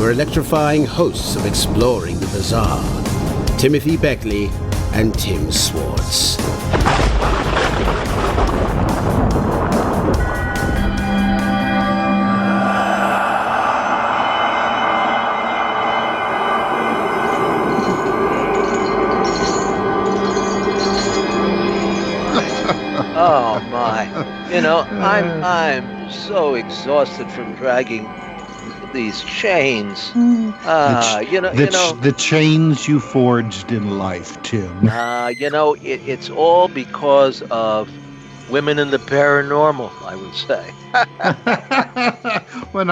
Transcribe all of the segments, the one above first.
your electrifying hosts of Exploring the Bizarre, Timothy Beckley and Tim Swartz. Oh my! I'm so exhausted from dragging these chains. The chains you forged in life, Tim. It's all because of women in the paranormal, I would say. Well,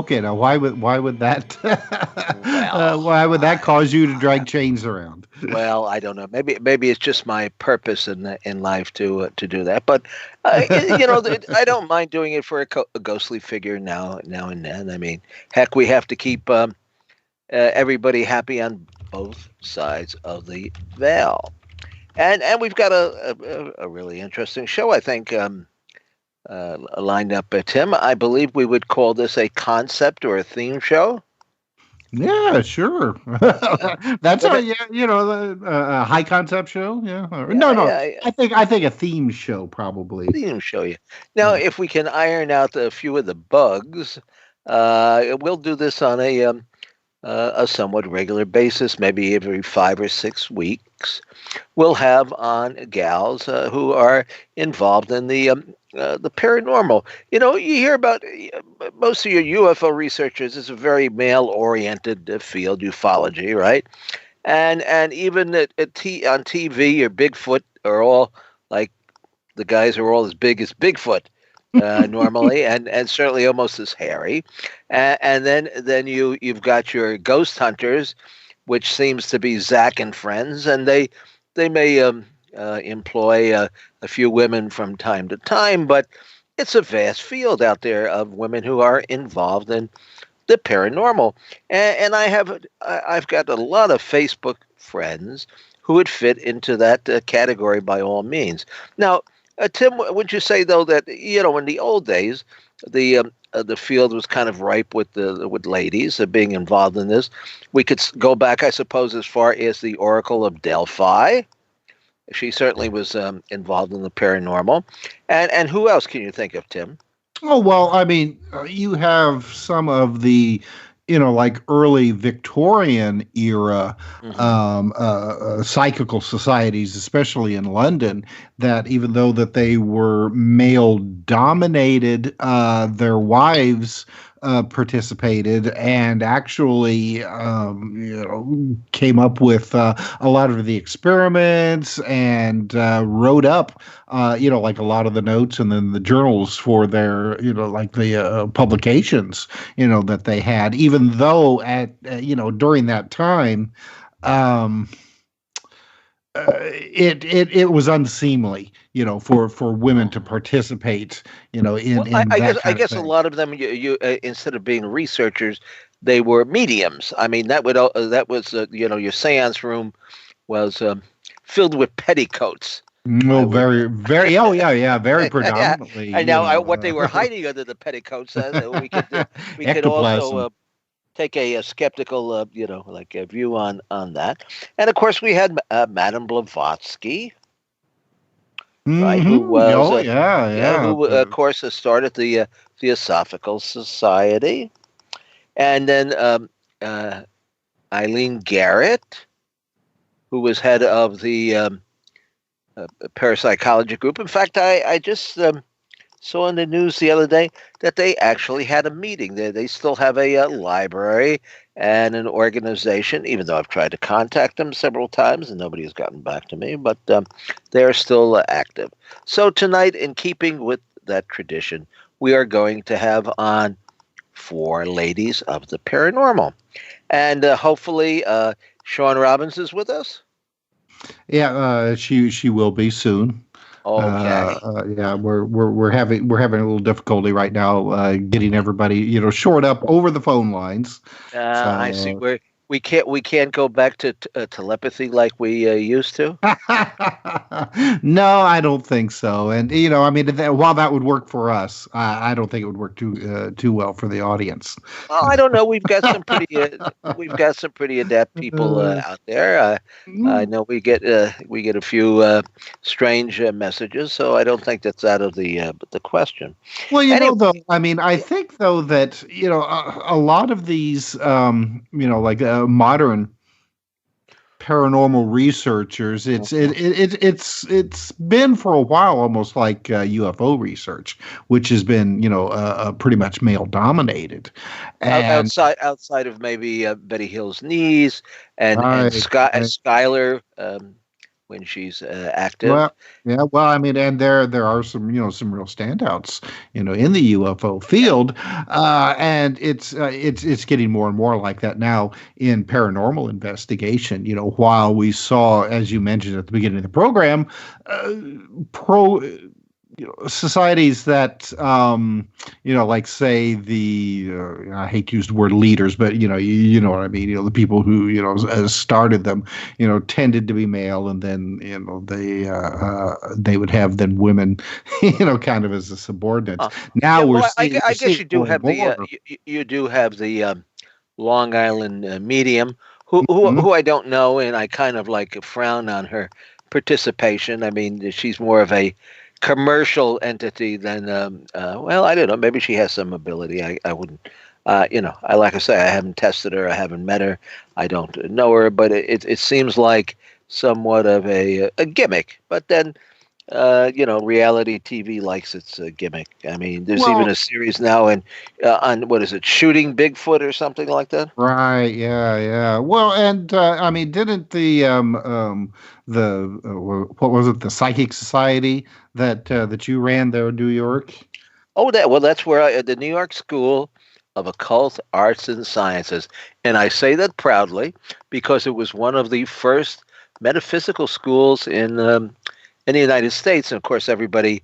okay. Now, why would that? Why would that cause you to drag chains around? Well, I don't know. Maybe it's just my purpose in life to do that. But I don't mind doing it for a ghostly figure now and then. I mean, heck, we have to keep everybody happy on both sides of the veil, and we've got a really interesting show, I think, lined up. Tim, I believe we would call this a concept or a theme show. Yeah, sure. That's a high concept show. Yeah. I think a theme show probably. Theme show, yeah. Now, if we can iron out a few of the bugs, we'll do this on a somewhat regular basis, maybe every 5 or 6 weeks. We'll have on gals who are involved in the paranormal. You hear about most of your UFO researchers is a very male-oriented field, ufology, right? And even on TV, your Bigfoot are all like the guys are all as big as Bigfoot normally, and certainly almost as hairy. And then you've got your ghost hunters, which seems to be Zach and friends, and they may employ a few women from time to time, but it's a vast field out there of women who are involved in the paranormal. And I've got a lot of Facebook friends who would fit into that category by all means. Now, Tim, would you say though that in the old days, the field was kind of ripe with ladies being involved in this? We could go back, I suppose, as far as the Oracle of Delphi. She certainly was involved in the paranormal. And who else can you think of, Tim? Oh, well, I mean, you have some of the, like early Victorian era psychical societies, especially in London, that even though that they were male dominated, their wives participated and actually, came up with a lot of the experiments and wrote up, like a lot of the notes and then the journals for their, like the publications, that they had, even though during that time, it was unseemly, for women to participate, I guess a lot of them, you instead of being researchers, they were mediums. I mean, that was your seance room was filled with petticoats. No, very, very. Oh, yeah, very predominantly. And now, what they were hiding under the petticoats, we could also take a skeptical, a view on that. And of course, we had Madame Blavatsky, right? Who was, who of course started the Theosophical Society, and then Eileen Garrett, who was head of the parapsychology group. In fact, I just saw in the news the other day that they actually had a meeting. They still have a library and an organization, even though I've tried to contact them several times and nobody has gotten back to me, but they're still active. So tonight, in keeping with that tradition, we are going to have on 4 ladies of the paranormal. And hopefully Shaun Robinson is with us. Yeah, she will be soon. Okay. Yeah, we're having a little difficulty right now getting everybody shored up over the phone lines. I see. we can't go back to telepathy like we used to. No, I don't think so. And I mean, while that would work for us, I don't think it would work too well for the audience. Well, I don't know. We've got some pretty adept people out there. I know we get a few strange messages, so I don't think that's out of the question. Well, Anyway, though, I mean, I think though that a lot of these, like modern paranormal researchers, it's been for a while almost like UFO research, which has been pretty much male dominated, and outside of maybe Betty Hill's niece and right, right. Skylar when she's active. Well, yeah. Well, I mean, and there are some some real standouts in the UFO field, and it's getting more and more like that now in paranormal investigation. While we saw, as you mentioned at the beginning of the program, pro societies that like say the I hate to use the word leaders, but you know what I mean, the people who started them tended to be male, and then they would have then women kind of as a subordinate. Now I guess you do have you do have the Long Island medium who I don't know, and I kind of like frown on her participation. I mean, she's more of a commercial entity than well, I don't know, maybe she has some ability. I wouldn't I like I say, I haven't tested her, I haven't met her, I don't know her, but it seems like somewhat of a gimmick. But then reality TV likes its gimmick. I mean, there's even a series now on what is it, Shooting Bigfoot or something like that. Right. Yeah. Well, and I mean, didn't the what was it, the Psychic Society that you ran there in New York? Oh, that's where the New York School of Occult Arts and Sciences, and I say that proudly because it was one of the first metaphysical schools in the United States, and of course everybody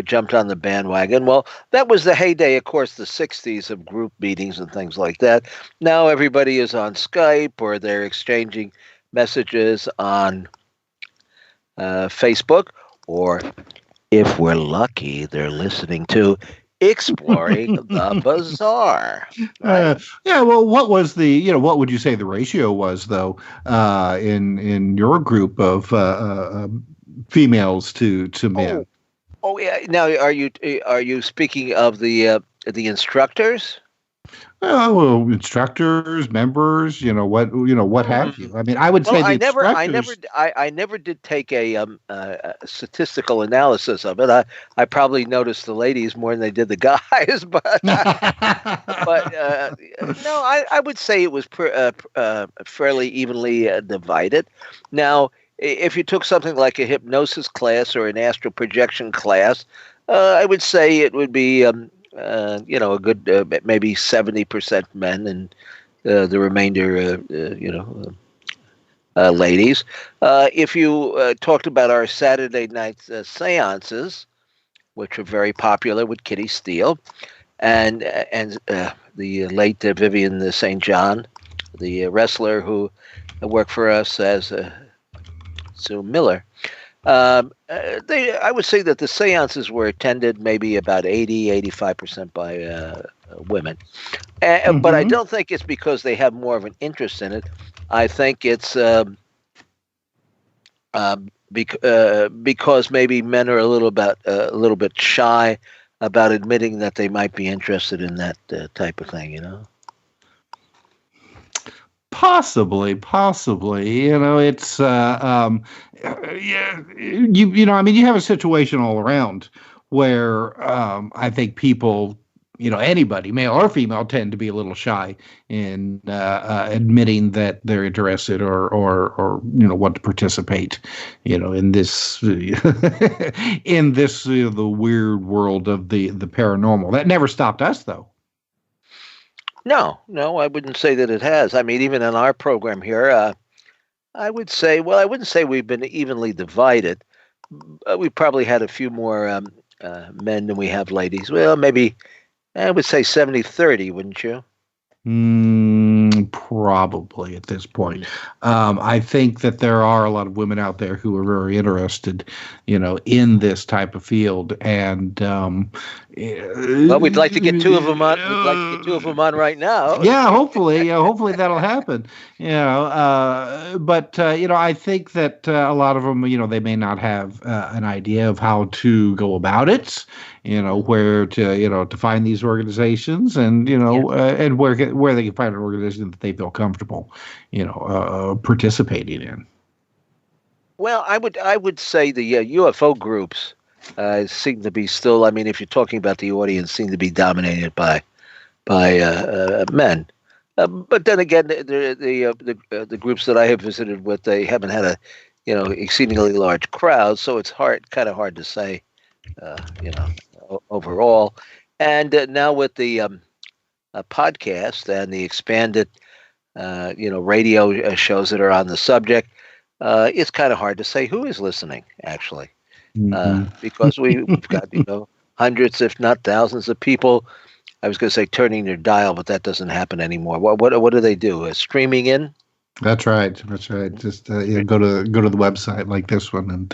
jumped on the bandwagon. Well, that was the heyday, of course, the 60s of group meetings and things like that. Now everybody is on Skype, or they're exchanging messages on Facebook, or if we're lucky, they're listening to Exploring the Bizarre. Right? Yeah. Well, what was the what would you say the ratio was though in your group of females to men? Oh yeah. Now, are you speaking of the instructors? Well, instructors, members, what have you. I mean, I would say I never did take a statistical analysis of it. I probably noticed the ladies more than they did the guys, but no, I would say it was fairly evenly divided. Now, if you took something like a hypnosis class or an astral projection class, I would say it would be a good maybe 70% men and the remainder ladies. If you talked about our Saturday night seances, which were very popular with Kitty Steele and the late Vivian St. John, the wrestler who worked for us as Sue Miller. I would say that the seances were attended maybe about 85% by women. But I don't think it's because they have more of an interest in it. I think it's because maybe men are a little bit shy about admitting that they might be interested in that type of thing, Possibly. It's yeah. I mean, you have a situation all around where I think people, anybody, male or female, tend to be a little shy in admitting that they're interested or want to participate, in this in this the weird world of the paranormal. That never stopped us, though. No, I wouldn't say that it has. I mean, even in our program here, I would say, well, I wouldn't say we've been evenly divided. We probably had a few more men than we have ladies. Well, maybe I would say 70-30, wouldn't you? Probably at this point. I think that there are a lot of women out there who are very interested, in this type of field. And well, we'd like to get two of them on. We'd like to get two of them on right now. Yeah, hopefully that'll happen. But I think that a lot of them, they may not have an idea of how to go about it. Where to find these organizations, and and where they can find an organization that they feel comfortable, participating in. Well, I would say the UFO groups seem to be still. I mean, if you're talking about the audience, seem to be dominated by men. But then again, the groups that I have visited with, they haven't had a exceedingly large crowd, so it's kind of hard to say, overall. And now with the podcast and the expanded radio shows that are on the subject, it's kind of hard to say who is listening actually, because we've got hundreds, if not thousands, of people. I was going to say turning their dial, but that doesn't happen anymore. What do they do? Streaming in? That's right. Just go to the website like this one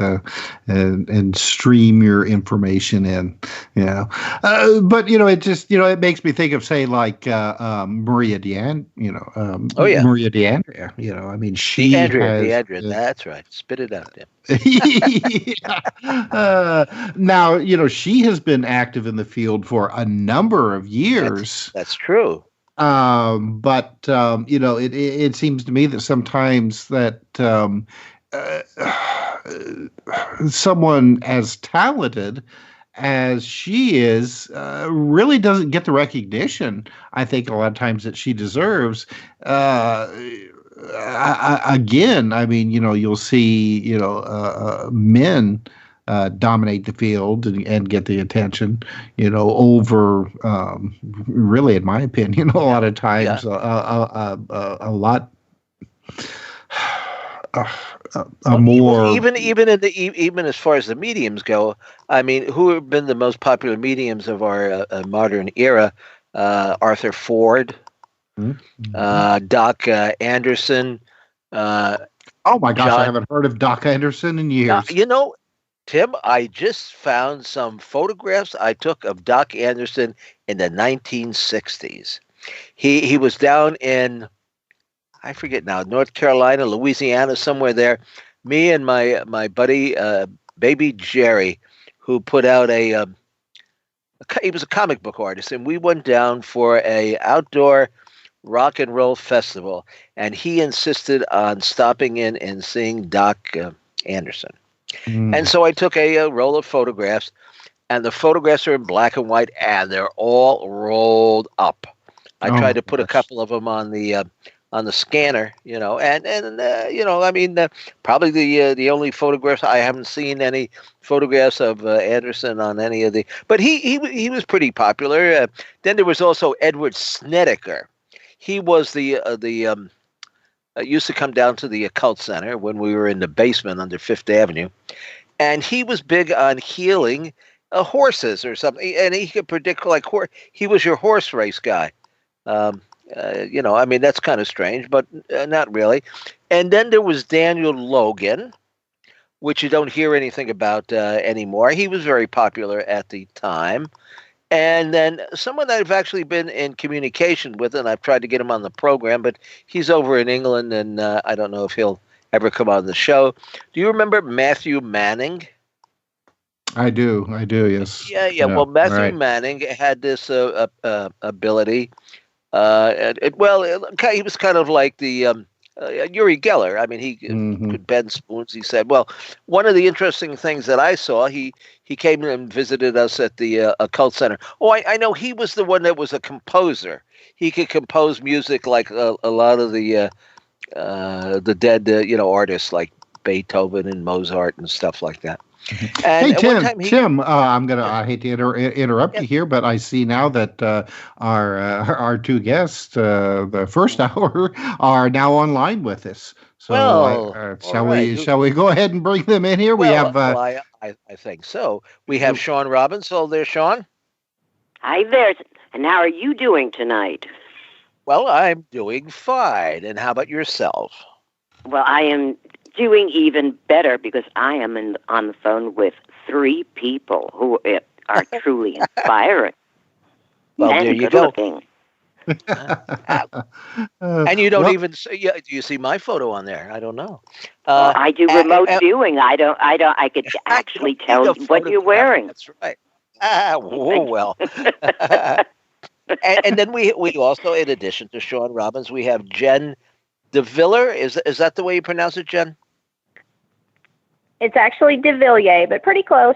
and stream your information in. But it just it makes me think of, say, like Maria Maria D'Andrea. I mean, she D'Andrea. That's right. Spit it out, Tim. Now she has been active in the field for a number of years. That's true. But it seems to me that sometimes that someone as talented as she is really doesn't get the recognition, I think, a lot of times that she deserves. Again, I mean, you'll see, men dominate the field and get the attention, over, really, in my opinion, a lot of times, a lot more. Even as far as the mediums go, I mean, who have been the most popular mediums of our modern era? Arthur Ford, Doc Anderson. Oh my gosh, I haven't heard of Doc Anderson in years. Tim, I just found some photographs I took of Doc Anderson in the 1960s. He was down in, I forget now, North Carolina, Louisiana, somewhere there. Me and my buddy, Baby Jerry, who put out he was a comic book artist, and we went down for a outdoor rock and roll festival, and he insisted on stopping in and seeing Doc Anderson. And so I took a roll of photographs, and the photographs are in black and white, and they're all rolled up. I tried to put a couple of them on the scanner, I mean, probably the only photographs. I haven't seen any photographs of Anderson on any of the, but he was pretty popular. Then there was also Edward Snedeker. He was used to come down to the Occult Center when we were in the basement under Fifth Avenue. And he was big on healing horses or something. And he could predict, he was your horse race guy. I mean, that's kind of strange, but not really. And then there was Daniel Logan, which you don't hear anything about anymore. He was very popular at the time. And then someone that I've actually been in communication with, and I've tried to get him on the program, but he's over in England, and I don't know if he'll ever come on the show. Do you remember Matthew Manning? I do, yes. Yeah. Well, Matthew Manning had this ability. He was kind of like the Uri Geller. I mean, he could bend spoons, he said. Well, one of the interesting things that I saw, he came and visited us at the Occult Center. Oh, I know he was the one that was a composer. He could compose music like a lot of the dead, artists like Beethoven and Mozart and stuff like that. And hey, Tim, I hate to interrupt you here, but I see now that our two guests, the first hour, are now online with us. So shall we go ahead and bring them in here? I think so. We have Shaun Robinson. So there's Shaun. Hi there. And how are you doing tonight? Well, I'm doing fine. And how about yourself? Well, I am doing even better because I am on the phone with 3 people who are truly inspiring Well, there and you good go. looking. And you don't well, even yeah, do you see my photo on there? I don't know. Well, I do Uh, remote viewing. I could I actually don't tell need a what you're photograph. wearing. That's right. Oh, well. And then we also, in addition to Shaun Robbins, we have Jen DeViller. Is that the way you pronounce it, Jen? It's actually de Villiers, but pretty close.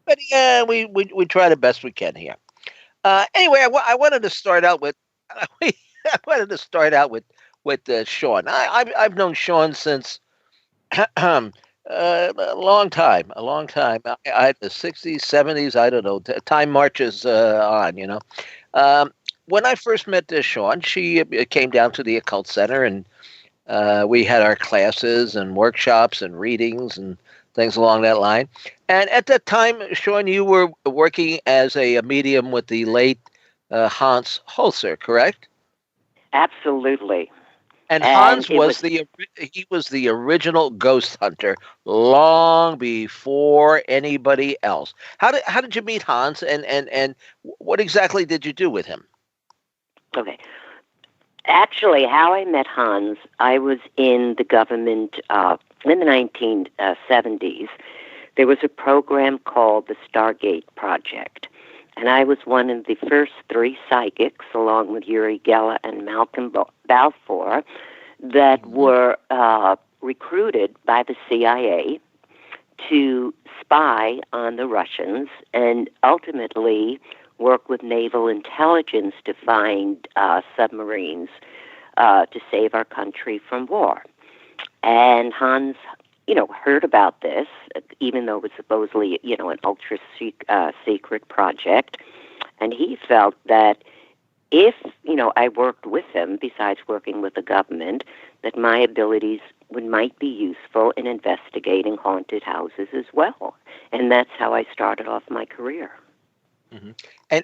But yeah, we try the best we can here. Anyway, I wanted to start out with I wanted to start out with Shaun. I've known Shaun since a long time, a long time. The 60s, 70s, I don't know. Time marches on, you know. Um, when I first met Shaun, she came down to the Occult Center, and we had our classes and workshops and readings and things along that line. And at that time, Shaun, you were working as a medium with the late Hans Holzer, correct? Absolutely. And And Hans he was the original ghost hunter long before anybody else. How did you meet Hans, and what exactly did you do with him? Okay. Actually, how I met Hans, I was in the government in the 1970s. There was a program called the Stargate Project. And I was one of the first 3 psychics, along with Uri Geller and Malcolm Balfour, that were recruited by the CIA to spy on the Russians and ultimately work with naval intelligence to find submarines to save our country from war. And Hans, heard about this, even though it was supposedly, an ultra secret project. And he felt that if, I worked with him, besides working with the government, that my abilities might be useful in investigating haunted houses as well. And that's how I started off my career. Mm-hmm.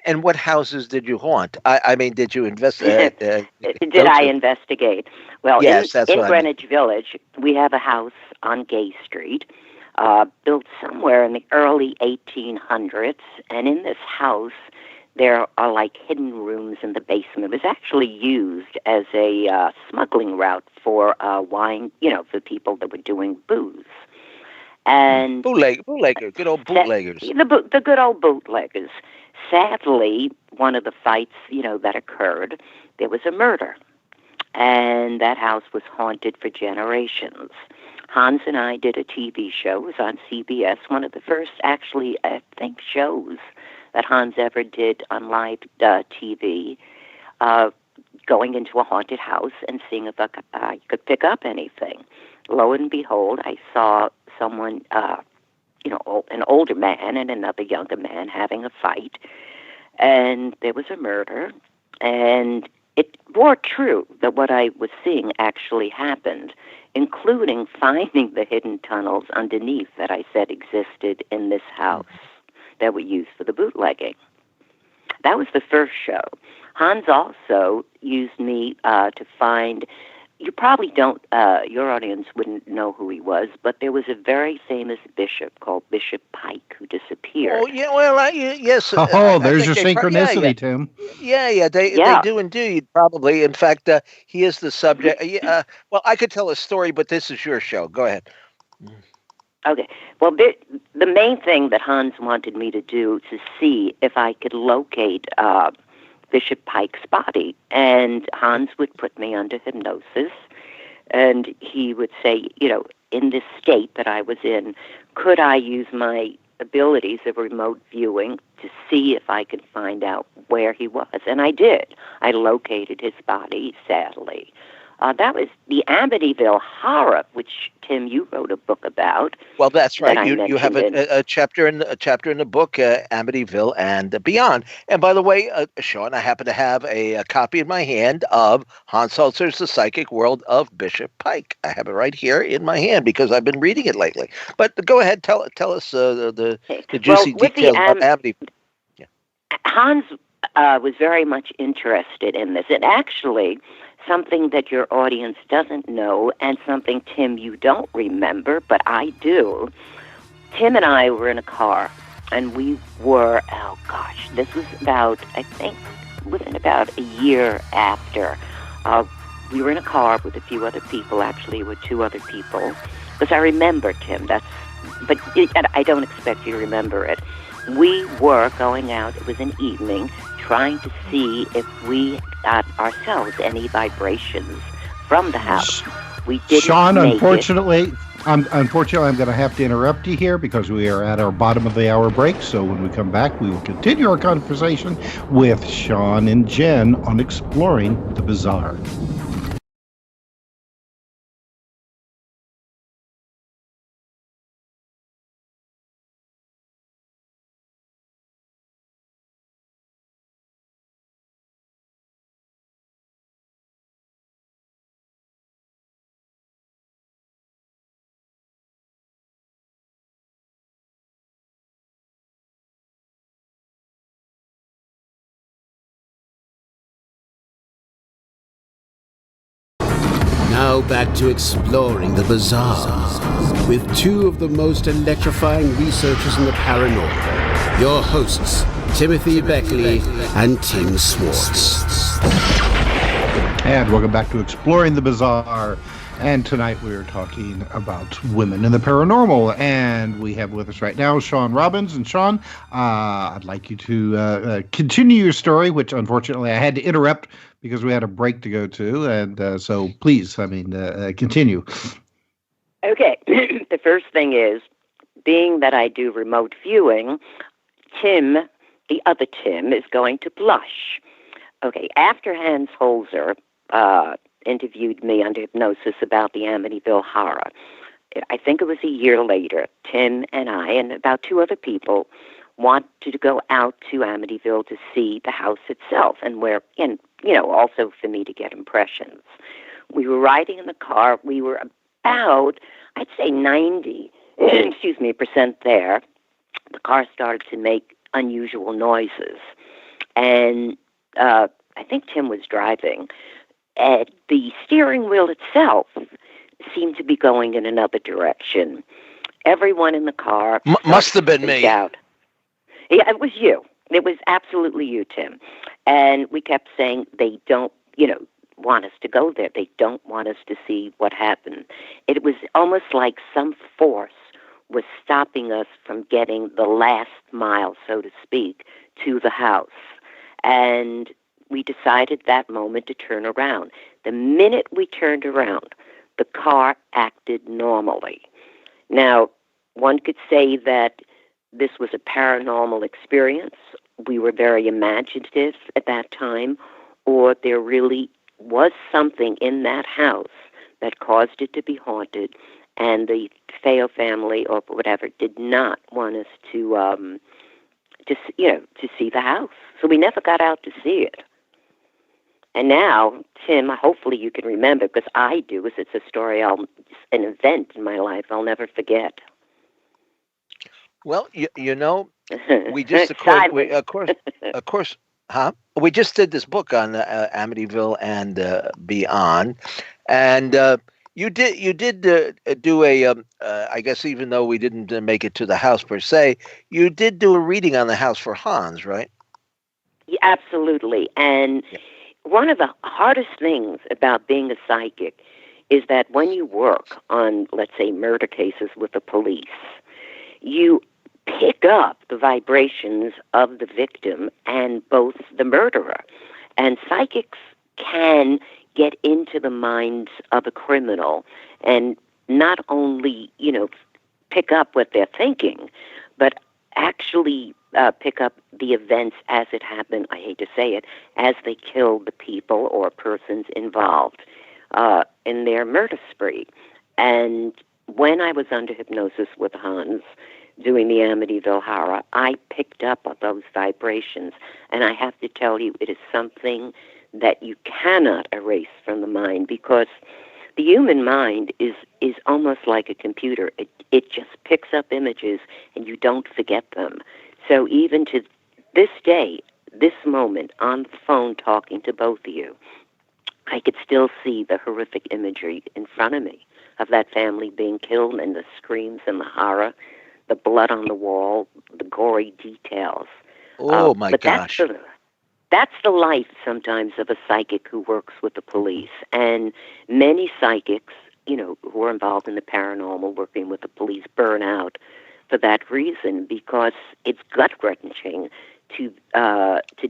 And what houses did you haunt? I mean, did you investigate? Did I investigate? Well, yes, that's in what Greenwich Village, we have a house on Gay Street, built somewhere in the early 1800s. And in this house, there are like hidden rooms in the basement. It was actually used as a smuggling route for wine, for people that were doing booze. And bootlegger, good old bootleggers. The good old bootleggers. Sadly, one of the fights, that occurred, there was a murder. And that house was haunted for generations. Hans and I did a TV show. It was on CBS, one of the first, actually, I think, shows that Hans ever did on live TV, going into a haunted house and seeing if I could pick up anything. Lo and behold, I saw someone, an older man and another younger man having a fight. And there was a murder. And it bore true that what I was seeing actually happened, including finding the hidden tunnels underneath that I said existed in this house that were used for the bootlegging. That was the first show. Hans also used me to find, you probably don't, your audience wouldn't know who he was, but there was a very famous bishop called Bishop Pike who disappeared. Oh, yeah, well, yes. There's your synchronicity, Tim. Yeah, they do indeed, probably. In fact, he is the subject. Well, I could tell a story, but this is your show. Go ahead. Okay. Well, the main thing that Hans wanted me to do to see if I could locate Bishop Pike's body. And Hans would put me under hypnosis, and he would say, in this state that I was in, could I use my abilities of remote viewing to see if I could find out where he was? And I did. I located his body, sadly. That was the Amityville Horror, which, Tim, you wrote a book about. Well, that's right. You have a chapter in the book, Amityville and Beyond. And by the way, Shaun, I happen to have a copy in my hand of Hans Holzer's The Psychic World of Bishop Pike. I have it right here in my hand because I've been reading it lately. But go ahead, tell us the juicy details about Amityville. Hans was very much interested in this. And actually, something that your audience doesn't know, and something, Tim, you don't remember, but I do. Tim and I were in a car, and we were, this was about, I think, within about a year after. We were in a car with a few other people, actually, with two other people, because I remember, Tim, I don't expect you to remember it. We were going out, it was an evening, trying to see if we got ourselves any vibrations from the house. We didn't. Shaun, unfortunately, I'm going to have to interrupt you here because we are at our bottom of the hour break. So when we come back, we will continue our conversation with Shaun and Jen on exploring the bizarre. Now back to exploring the bizarre with two of the most electrifying researchers in the paranormal. Your hosts, Timothy Beckley and Tim Swartz. And welcome back to Exploring the Bizarre. And tonight we're talking about women in the paranormal. And we have with us right now Shaun Robinson. And Shaun, I'd like you to continue your story, which unfortunately I had to interrupt because we had a break to go to. And so please, continue. Okay. The first thing is, being that I do remote viewing, Tim, the other Tim, is going to blush. Okay, after Hans Holzer interviewed me under hypnosis about the Amityville Horror, I think it was a year later, Tim and I and about two other people wanted to go out to Amityville to see the house itself and also for me to get impressions. We were riding in the car. We were about, I'd say 90% there. The car started to make unusual noises. And I think Tim was driving. The steering wheel itself seemed to be going in another direction. Everyone in the car must have been me. Out. Yeah, it was you. It was absolutely you, Tim. And we kept saying they don't, want us to go there. They don't want us to see what happened. It was almost like some force was stopping us from getting the last mile, so to speak, to the house. And we decided that moment to turn around. The minute we turned around, the car acted normally. Now, one could say that this was a paranormal experience. We were very imaginative at that time, or there really was something in that house that caused it to be haunted, and the Feo family or whatever did not want us to see the house. So we never got out to see it. And now, Tim, hopefully you can remember, because I do, because it's a story, an event in my life I'll never forget. Well, we just, of course, we just did this book on Amityville and beyond, and you did do a, I guess, even though we didn't make it to the house per se, you did do a reading on the house for Hans, right? Yeah, absolutely, and. Yeah. One of the hardest things about being a psychic is that when you work on, let's say, murder cases with the police, you pick up the vibrations of the victim and both the murderer. And psychics can get into the minds of a criminal and not only, pick up what they're thinking, but actually pick up the events as it happened, I hate to say it, as they killed the people or persons involved in their murder spree. And when I was under hypnosis with Hans doing the Amityville Horror, I picked up on those vibrations. And I have to tell you, it is something that you cannot erase from the mind, because the human mind is almost like a computer. It just picks up images and you don't forget them. So even to this day, this moment on the phone talking to both of you, I could still see the horrific imagery in front of me of that family being killed and the screams and the horror, the blood on the wall, the gory details. Oh, my gosh. That's the life sometimes of a psychic who works with the police. And many psychics, who are involved in the paranormal, working with the police, burn out for that reason, because it's gut-wrenching to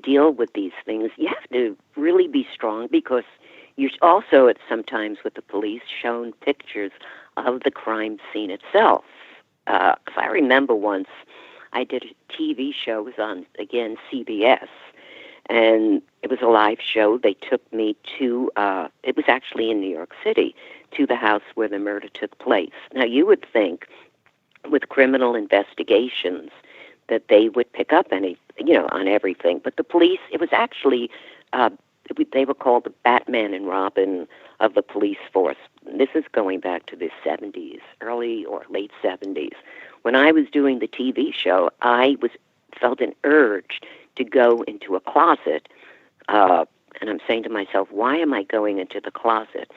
deal with these things. You have to really be strong, because you're also, sometimes with the police, shown pictures of the crime scene itself. If I remember once, I did a TV show. It was on, again, CBS, and it was a live show. They took me to, it was actually in New York City, to the house where the murder took place. Now, you would think with criminal investigations that they would pick up on everything. But the police, it was actually, they were called the Batman and Robin of the police force. This is going back to the 70s, early or late 70s. When I was doing the TV show, I felt an urge to go into a closet, and I'm saying to myself, why am I going into the closet?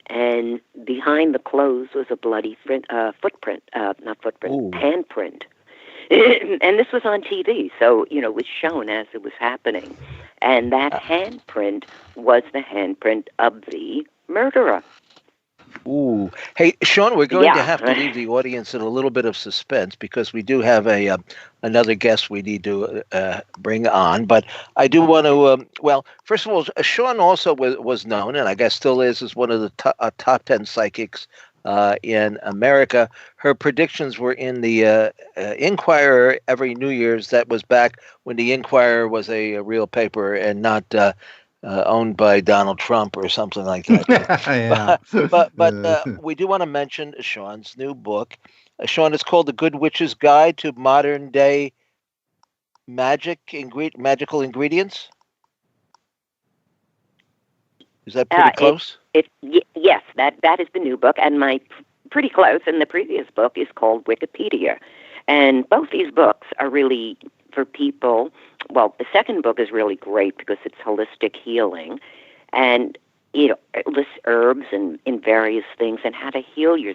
And behind the clothes was a bloody handprint. And this was on TV, so, it was shown as it was happening. And that handprint was the handprint of the murderer. Ooh. Hey, Shaun, we're going to have to leave the audience in a little bit of suspense, because we do have another guest we need to bring on. But I do want to, first of all, Shaun also was known, and I guess still is one of the top 10 psychics in America. Her predictions were in the Inquirer every New Year's. That was back when the Inquirer was a real paper and not owned by Donald Trump or something like that. But we do want to mention Shaun's new book. Shaun, it's called The Good Witch's Guide to Modern Day Magical Ingredients. Is that pretty close? Yes, that is the new book, and my pretty close. And the previous book is called Wikipedia. And both these books are really for people. Well, the second book is really great because it's holistic healing, and it lists herbs and in various things and how to heal your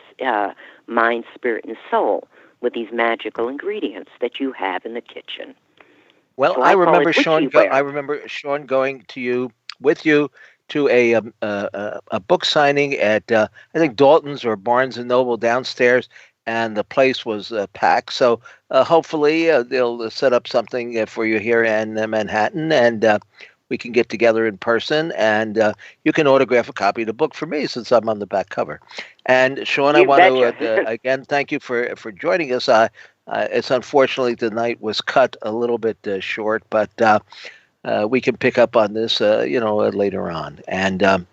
mind, spirit, and soul with these magical ingredients that you have in the kitchen. Well, so I remember Shaun going with you to a book signing at I think Dalton's or Barnes and Noble downstairs, and the place was packed. So hopefully they'll set up something for you here in Manhattan, and we can get together in person, and you can autograph a copy of the book for me, since I'm on the back cover. And Shaun, I want to again thank you for joining us. It's unfortunately the night was cut a little bit short, but we can pick up on this later on. And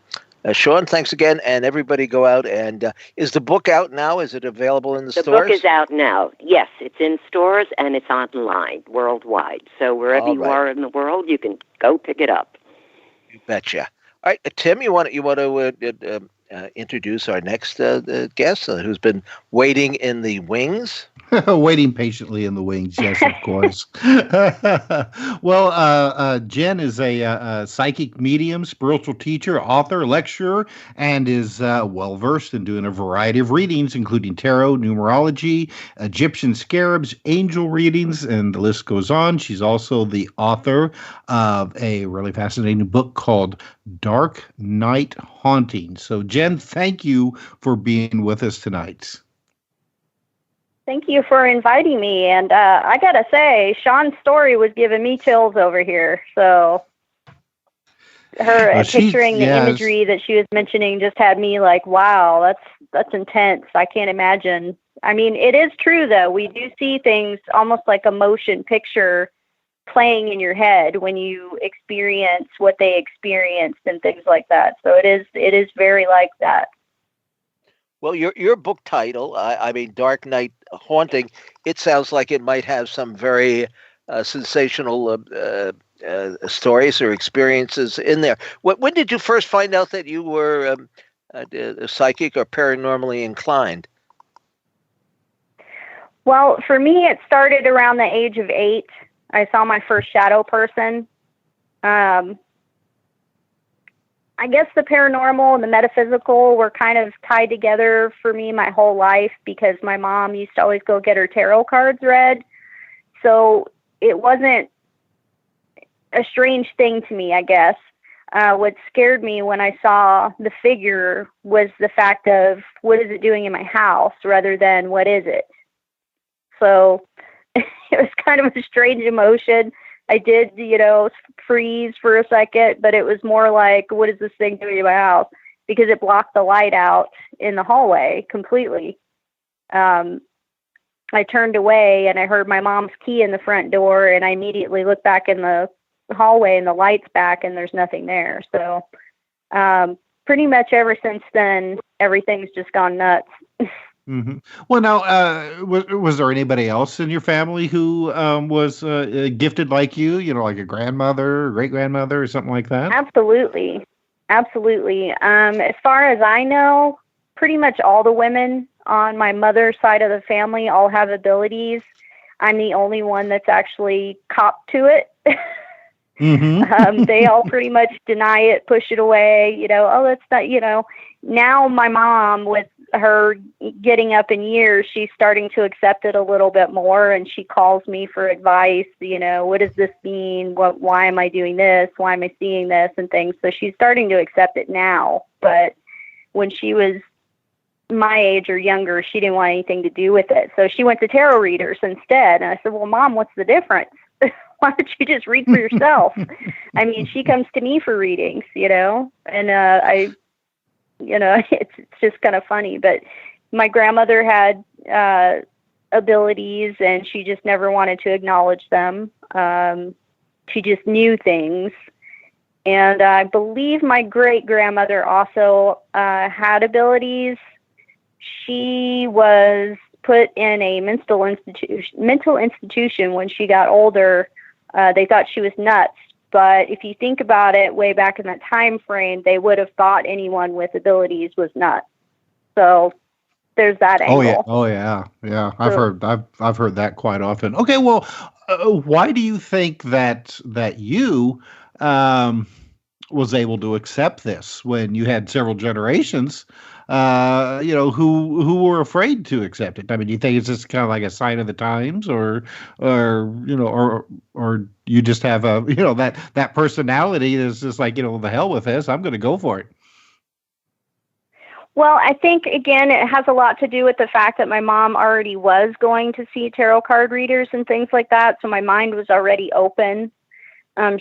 Shaun, thanks again, and everybody go out and is the book out now? Is it available in the stores? The book is out now. Yes, it's in stores and it's online worldwide. So wherever you are in the world, you can go pick it up. You betcha. All right, Tim, you want to introduce our next guest who's been waiting in the wings? Waiting patiently in the wings, yes, of course. Well, Jen is a psychic medium, spiritual teacher, author, lecturer, and is well-versed in doing a variety of readings, including tarot, numerology, Egyptian scarabs, angel readings, and the list goes on. She's also the author of a really fascinating book called Dark Night Haunting. So, Jen, thank you for being with us tonight. Thank you for inviting me. And I got to say, Shaun's story was giving me chills over here. So her picturing the imagery that she was mentioning just had me like, wow, that's intense. I can't imagine. I mean, it is true, though. We do see things almost like a motion picture playing in your head when you experience what they experienced and things like that. So it is very like that. Well, your book title, I mean, Dark Night Haunting, it sounds like it might have some very sensational stories or experiences in there. When did you first find out that you were a psychic or paranormally inclined? Well, for me, it started around the age of 8. I saw my first shadow person, I guess the paranormal and the metaphysical were kind of tied together for me my whole life because my mom used to always go get her tarot cards read. So it wasn't a strange thing to me, I guess. What scared me when I saw the figure was the fact of what is it doing in my house rather than what is it. So it was kind of a strange emotion. I did, freeze for a second, but it was more like, what is this thing doing in my house? Because it blocked the light out in the hallway completely. I turned away and I heard my mom's key in the front door, and I immediately looked back in the hallway and the light's back and there's nothing there. So pretty much ever since then, everything's just gone nuts. Mm-hmm. Well, now, was there anybody else in your family who was gifted like you? Like a grandmother, or great grandmother, or something like that? Absolutely. As far as I know, pretty much all the women on my mother's side of the family all have abilities. I'm the only one that's actually copped to it. Mm-hmm. They all pretty much deny it, push it away. Oh, that's not. Now my mom, with her getting up in years, she's starting to accept it a little bit more, and she calls me for advice. What does this mean? Why am I doing this? Why am I seeing this and things? So she's starting to accept it now. But when she was my age or younger, she didn't want anything to do with it. So she went to tarot readers instead. And I said, well, Mom, what's the difference? Why don't you just read for yourself? I mean, she comes to me for readings, and it's just kind of funny. But my grandmother had abilities, and she just never wanted to acknowledge them. She just knew things. And I believe my great-grandmother also had abilities. She was put in a mental institution when she got older. They thought she was nuts. But if you think about it, way back in that time frame, they would have thought anyone with abilities was nuts. So there's that angle. Oh yeah. I've heard that quite often. Okay, well, why do you think that you was able to accept this when you had several generations, who were afraid to accept it? I mean, do you think it's just kind of like a sign of the times, or you just have that personality that's just like, the hell with this, I'm going to go for it? Well, I think, again, it has a lot to do with the fact that my mom already was going to see tarot card readers and things like that. So my mind was already open.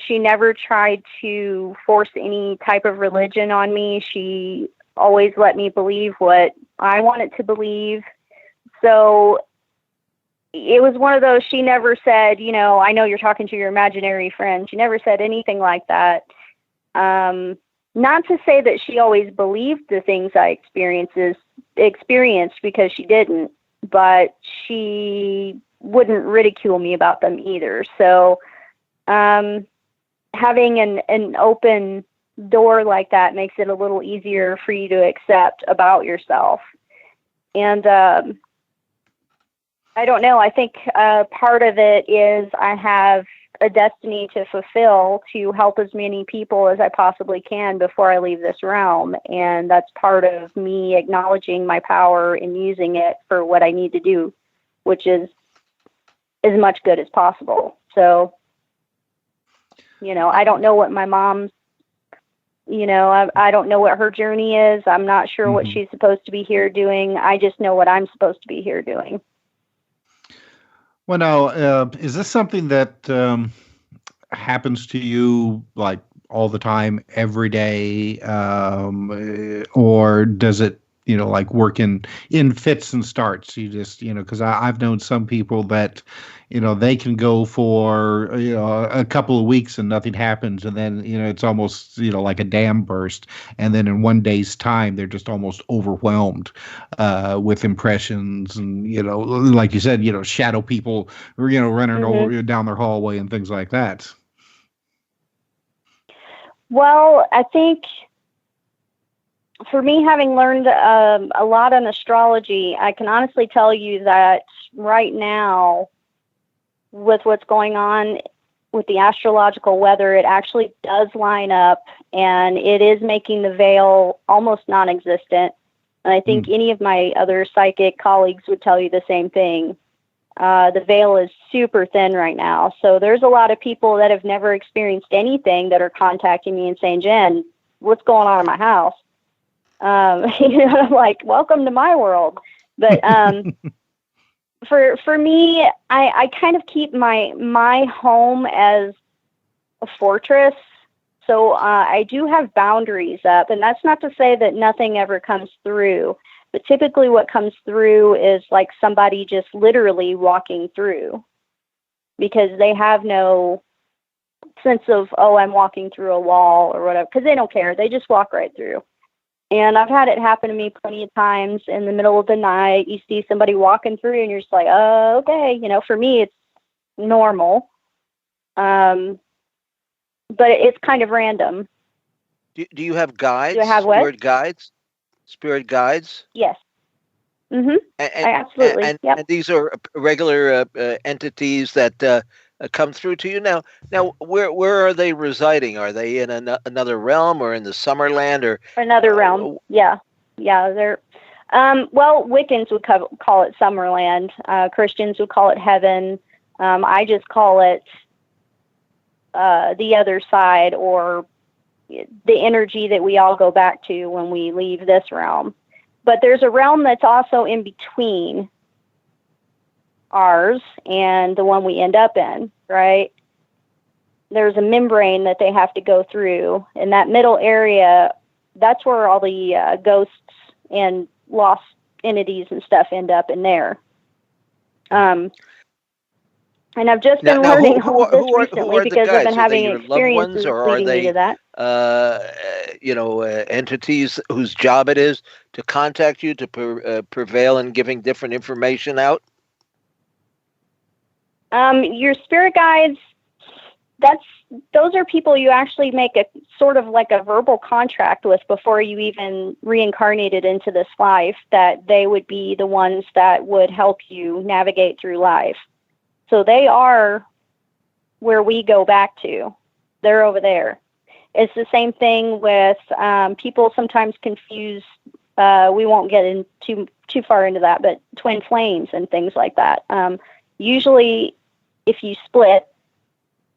She never tried to force any type of religion on me. She always let me believe what I wanted to believe. So it was one of those, she never said, I know you're talking to your imaginary friend. She never said anything like that. Not to say that she always believed the things I experienced, because she didn't, but she wouldn't ridicule me about them either. So having an open door like that makes it a little easier for you to accept about yourself. And I don't know. I think part of it is I have a destiny to fulfill, to help as many people as I possibly can before I leave this realm. And that's part of me acknowledging my power and using it for what I need to do, which is as much good as possible. So, I don't know what my mom's, I don't know what her journey is. I'm not sure what she's supposed to be here doing. I just know what I'm supposed to be here doing. Well, now, is this something that happens to you like all the time, every day, or does it, like work in fits and starts? You just, because I've known some people that, they can go for, a couple of weeks and nothing happens. And then, it's almost, like a dam burst. And then in one day's time, they're just almost overwhelmed with impressions and, like you said, shadow people, running over down their hallway and things like that. Well, I think for me, having learned a lot on astrology, I can honestly tell you that right now, with what's going on with the astrological weather, it actually does line up, and it is making the veil almost non-existent. And I think any of my other psychic colleagues would tell you the same thing. The veil is super thin right now. So there's a lot of people that have never experienced anything that are contacting me and saying, Jen, what's going on in my house? I'm like, welcome to my world. But for me, I kind of keep my home as a fortress. So I do have boundaries up, and that's not to say that nothing ever comes through. But typically what comes through is like somebody just literally walking through, because they have no sense of, oh, I'm walking through a wall or whatever, because they don't care. They just walk right through. And I've had it happen to me plenty of times. In the middle of the night, you see somebody walking through and you're just like, oh, okay. For me, it's normal. But it's kind of random. Do you have guides? Do I have Spirit guides? Spirit guides? Yes. Mm-hmm. Absolutely. Yep. And these are regular entities that come through to you now. Now, where are they residing? Are they in another realm, or in the Summerland, or another realm? Yeah. They're well, Wiccans would call it Summerland. Christians would call it heaven. I just call it the other side, or the energy that we all go back to when we leave this realm. But there's a realm that's also in between ours and the one we end up in, right? There's a membrane that they have to go through. In that middle area, that's where all the ghosts and lost entities and stuff end up in there. And I've just been learning all this recently because I've been having experiences leading me to that. Entities whose job it is to contact you, to prevail in giving different information out? Your spirit guides, those are people you actually make a sort of like a verbal contract with before you even reincarnated into this life, that they would be the ones that would help you navigate through life. So they are where we go back to. They're over there. It's the same thing with people sometimes confuse, we won't get in too far into that, but twin flames and things like that. Usually, if you split,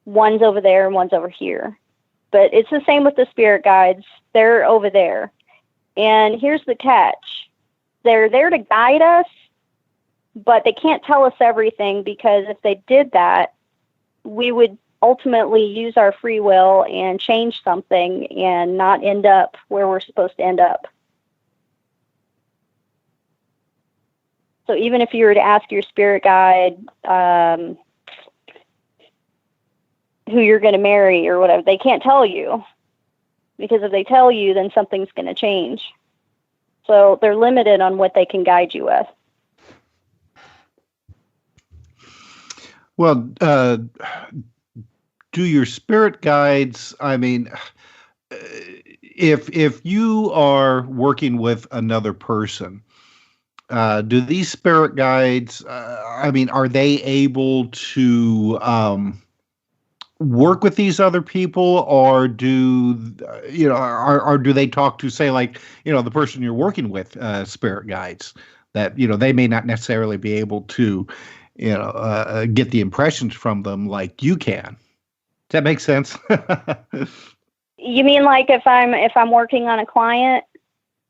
one's over there and one's over here. But it's the same with the spirit guides. They're over there. And here's the catch. They're there to guide us, but they can't tell us everything, because if they did that, we would ultimately use our free will and change something and not end up where we're supposed to end up. So even if you were to ask your spirit guide who you're going to marry or whatever, they can't tell you, because if they tell you, then something's going to change. So they're limited on what they can guide you with. Well, do your spirit guides, I mean, if you are working with another person, do these spirit guides, are they able to work with these other people, or do they talk to, say, like, the person you're working with, spirit guides, that, they may not necessarily be able to, get the impressions from them like you can? Does that make sense? You mean like if I'm working on a client?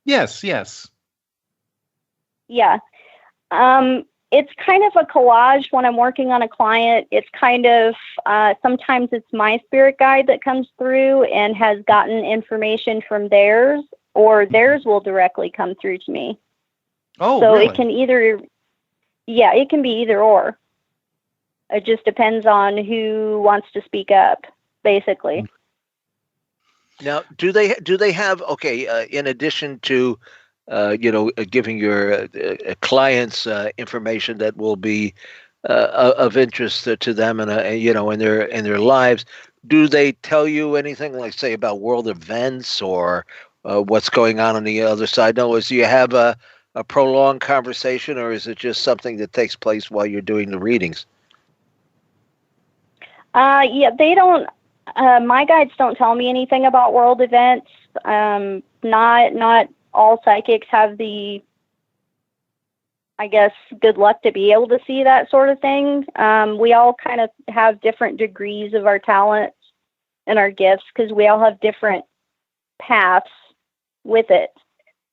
Yes. Yeah. It's kind of a collage when I'm working on a client. It's kind of, sometimes it's my spirit guide that comes through and has gotten information from theirs, or theirs will directly come through to me. Oh, so really? It can it can be either or. It just depends on who wants to speak up, basically. Now, do they have, in addition to giving your clients information that will be of interest to them and in their lives, do they tell you anything, like, say, about world events or what's going on the other side? No, do you have a prolonged conversation, or is it just something that takes place while you're doing the readings? Yeah, they don't. My guides don't tell me anything about world events. Not all psychics have the, I guess, good luck to be able to see that sort of thing. We all kind of have different degrees of our talents and our gifts because we all have different paths with it.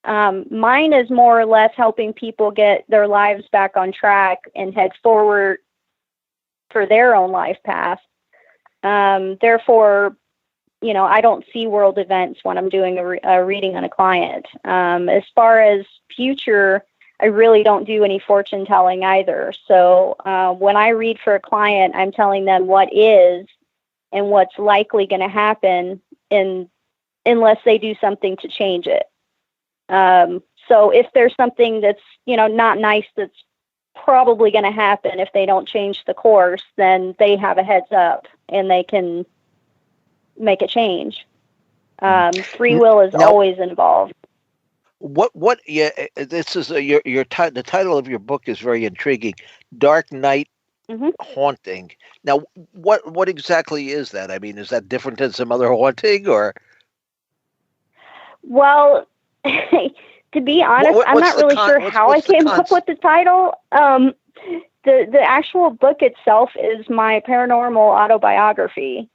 Mine is more or less helping people get their lives back on track and head forward for their own life path. Therefore, I don't see world events when I'm doing a reading on a client. As far as future, I really don't do any fortune telling either. So when I read for a client, I'm telling them what is and what's likely going to happen unless they do something to change it. So if there's something that's, not nice that's probably going to happen if they don't change the course, then they have a heads up and they can make a change. Free will is always involved. Yeah, this is the title of your book is very intriguing. Dark Night Haunting. Now, what exactly is that? I mean, is that different than some other haunting, or? Well, to be honest, I'm not really sure how I came up with the title. The actual book itself is my paranormal autobiography.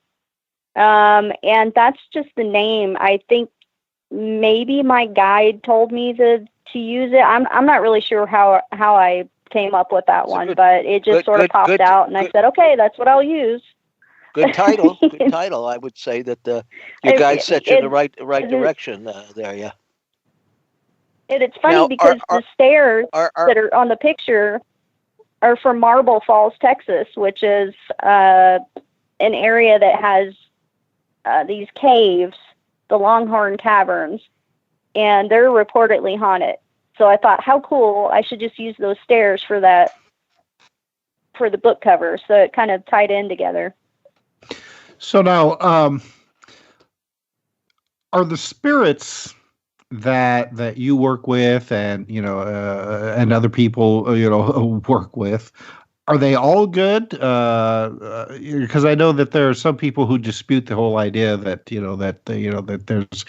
And that's just the name. I think maybe my guide told me to use it. I'm not really sure how I came up with that one, but it just sort of popped out, and I said, okay, that's what I'll use. Good title. Good title. I would say that your guide set you in the right direction there. Yeah. It's funny now, because the stairs that are on the picture are from Marble Falls, Texas, which is an area that has these caves, the Longhorn Caverns, and they're reportedly haunted. So I thought, how cool, I should just use those stairs for the book cover. So it kind of tied in together. So now, are the spirits that you work with and and other people work with, are they all good? Because I know that there are some people who dispute the whole idea that that there's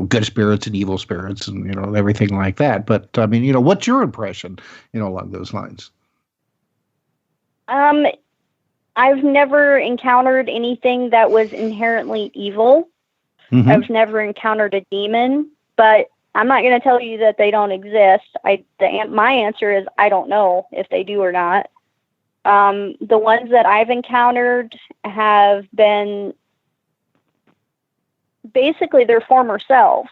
good spirits and evil spirits and everything like that. But I mean, what's your impression along those lines? I've never encountered anything that was inherently evil. Mm-hmm. I've never encountered a demon, but I'm not going to tell you that they don't exist. My answer is I don't know if they do or not. The ones that I've encountered have been basically their former selves.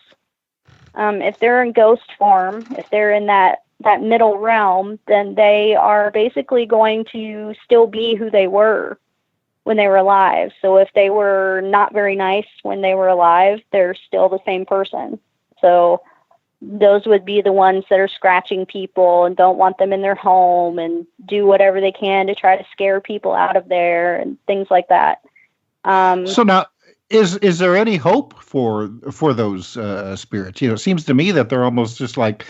If they're in ghost form, if they're in that middle realm, then they are basically going to still be who they were when they were alive. So if they were not very nice when they were alive, they're still the same person. So those would be the ones that are scratching people and don't want them in their home and do whatever they can to try to scare people out of there and things like that. So now, is there any hope for those spirits? It seems to me that they're almost just like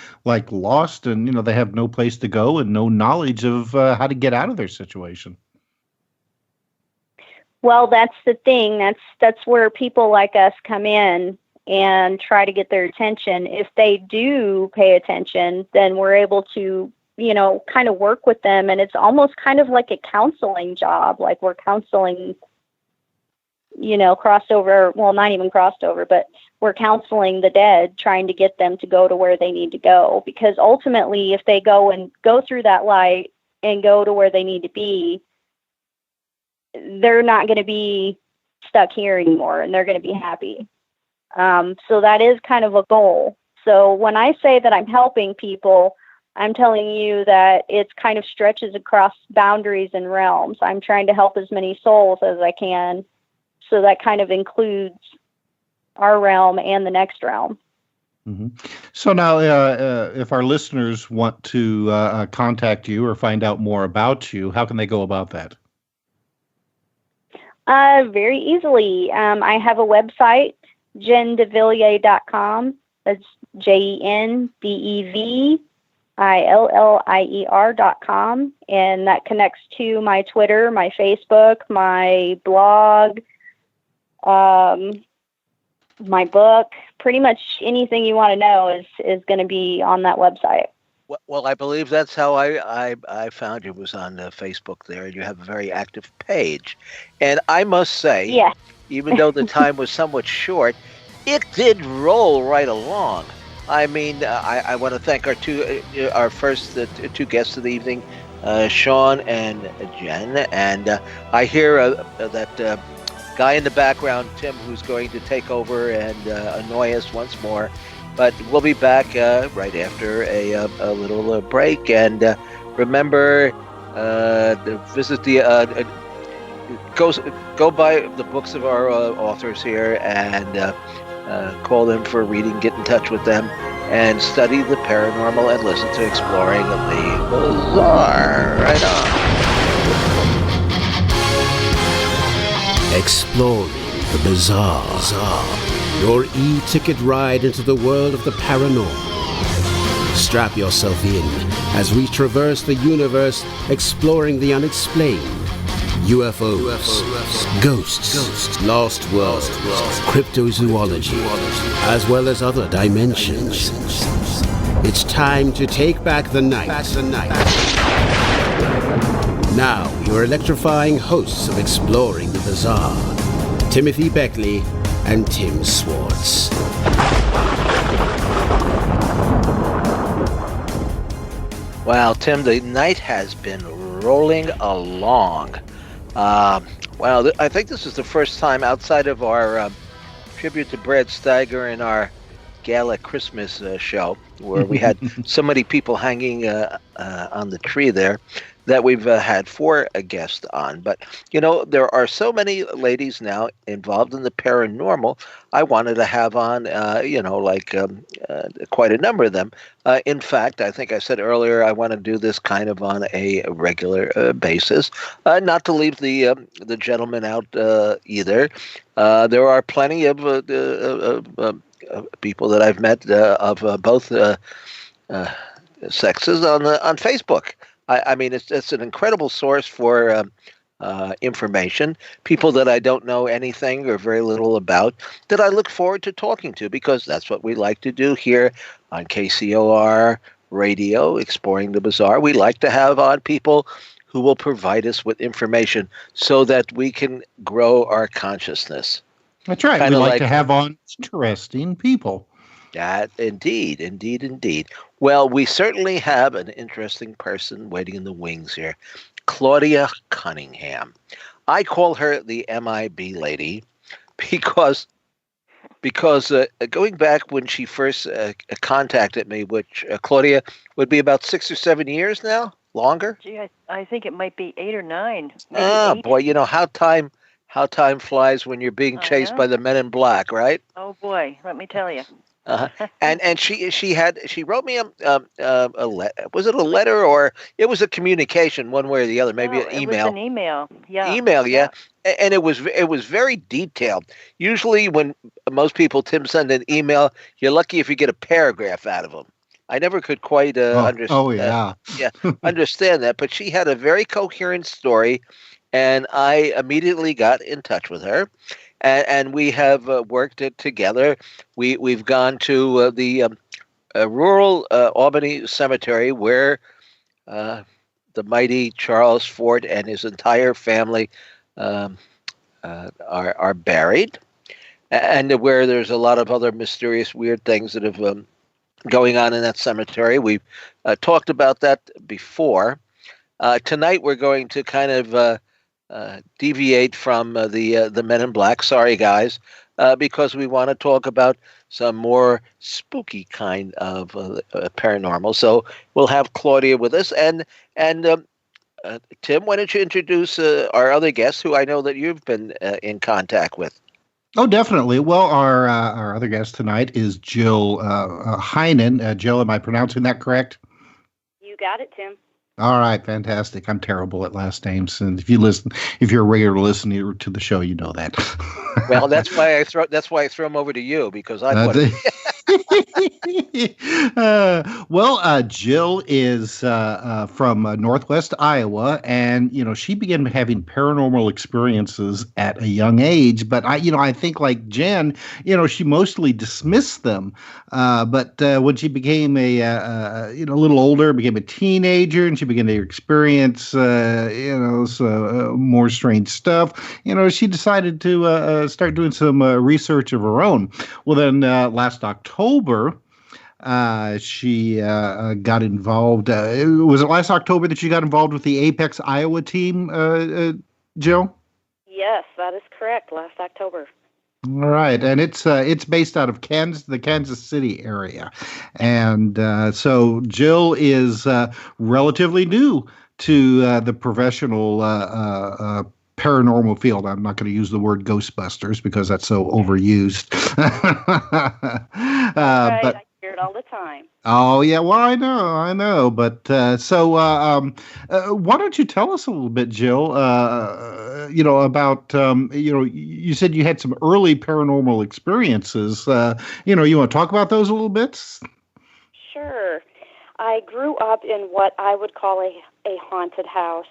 lost, and they have no place to go and no knowledge of how to get out of their situation. Well, that's the thing. That's where people like us come in and try to get their attention. If they do pay attention, then we're able to, kind of work with them. And it's almost kind of like a counseling job. Like we're counseling, crossed over, well, not even crossed over, but we're counseling the dead, trying to get them to go to where they need to go. Because ultimately, if they go through that light and go to where they need to be, they're not going to be stuck here anymore, and they're going to be happy. So that is kind of a goal. So when I say that I'm helping people, I'm telling you that it's kind of stretches across boundaries and realms. I'm trying to help as many souls as I can. So that kind of includes our realm and the next realm. Mm-hmm. So now, if our listeners want to contact you or find out more about you, how can they go about that? Very easily. I have a website, JenDevilliers.com. That's JenDevilliers. ILLIER.com, and that connects to my Twitter, my Facebook, my blog, my book. Pretty much anything you want to know is going to be on that website. Well, I believe that's how I found you, was on Facebook there. You have a very active page. And I must say, yeah. Even though the time was somewhat short, it did roll right along. I mean, I want to thank our first two guests of the evening, Shaun and Jen. And I hear that guy in the background, Tim, who's going to take over and annoy us once more. But we'll be back right after a little break. And remember, visit the go buy the books of our authors here and call them for a reading. Get in touch with them and study the paranormal and listen to Exploring the Bizarre. Right on. Exploring the Bizarre. Your e-ticket ride into the world of the paranormal. Strap yourself in as we traverse the universe, exploring the unexplained. UFOs, ghosts, lost worlds, cryptozoology, as well as other dimensions. It's time to take back the night. Now, your electrifying hosts of Exploring the Bizarre, Timothy Beckley and Tim Swartz. Wow, Tim, the night has been rolling along. Well, I think this is the first time outside of our tribute to Brad Steiger and our Gala Christmas show, where we had so many people hanging on the tree there, that we've had four guests on. But, you know, there are so many ladies now involved in the paranormal. I wanted to have on, quite a number of them. In fact, I think I said earlier, I want to do this kind of on a regular basis, not to leave the gentlemen out either. There are plenty of people that I've met of both sexes on Facebook. I mean, it's an incredible source for information. People that I don't know anything or very little about that I look forward to talking to, because that's what we like to do here on KCOR Radio, Exploring the Bizarre. We like to have on people who will provide us with information so that we can grow our consciousness. That's right. We like to have on interesting people. That indeed. Well, we certainly have an interesting person waiting in the wings here, Claudia Cunningham. I call her the MIB lady because going back when she first contacted me, which Claudia would be about 6 or 7 years now, longer. Gee, I think it might be 8 or 9. Ah, boy, you know how time flies when you're being chased by the men in black, right? Oh boy, let me tell you. And she wrote me a was it a letter or it was a communication one way or the other, maybe an email. It was an email, yeah. Email, yeah. And it was very detailed. Usually when most people, Tim, send an email, you're lucky if you get a paragraph out of them. I never could quite understand that, but she had a very coherent story, and I immediately got in touch with her. And we have worked it together. We've gone to the rural Albany Cemetery where the mighty Charles Fort and his entire family are buried, and where there's a lot of other mysterious, weird things that have going on in that cemetery. We've talked about that before. Tonight we're going to kind of deviate from the Men in Black. Sorry, guys, because we want to talk about some more spooky kind of paranormal. So we'll have Claudia with us, and Tim, why don't you introduce our other guests, who I know that you've been in contact with? Oh, definitely. Well, our other guest tonight is Jill Heinen. Jill, am I pronouncing that correct? You got it, Tim. All right, fantastic. I'm terrible at last names, and if you're a regular listener to the show, you know that. Well, that's why I throw them over to you, because I'm. Jill is from Northwest Iowa, and she began having paranormal experiences at a young age. But I think like Jen, she mostly dismissed them. But when she became a little older, became a teenager, and she began to experience more strange stuff, she decided to start doing some research of her own. Well, then last October, she got involved. Was it last October that she got involved with the Apex Iowa team, Jill? Yes, that is correct. Last October. All right, and it's based out of the Kansas City area, and so Jill is relatively new to the professional paranormal field. I'm not going to use the word Ghostbusters because that's so overused. Right, but I hear it all the time. Oh yeah, well I know. But why don't you tell us a little bit, Jill? About you said you had some early paranormal experiences. You want to talk about those a little bit? Sure. I grew up in what I would call a haunted house.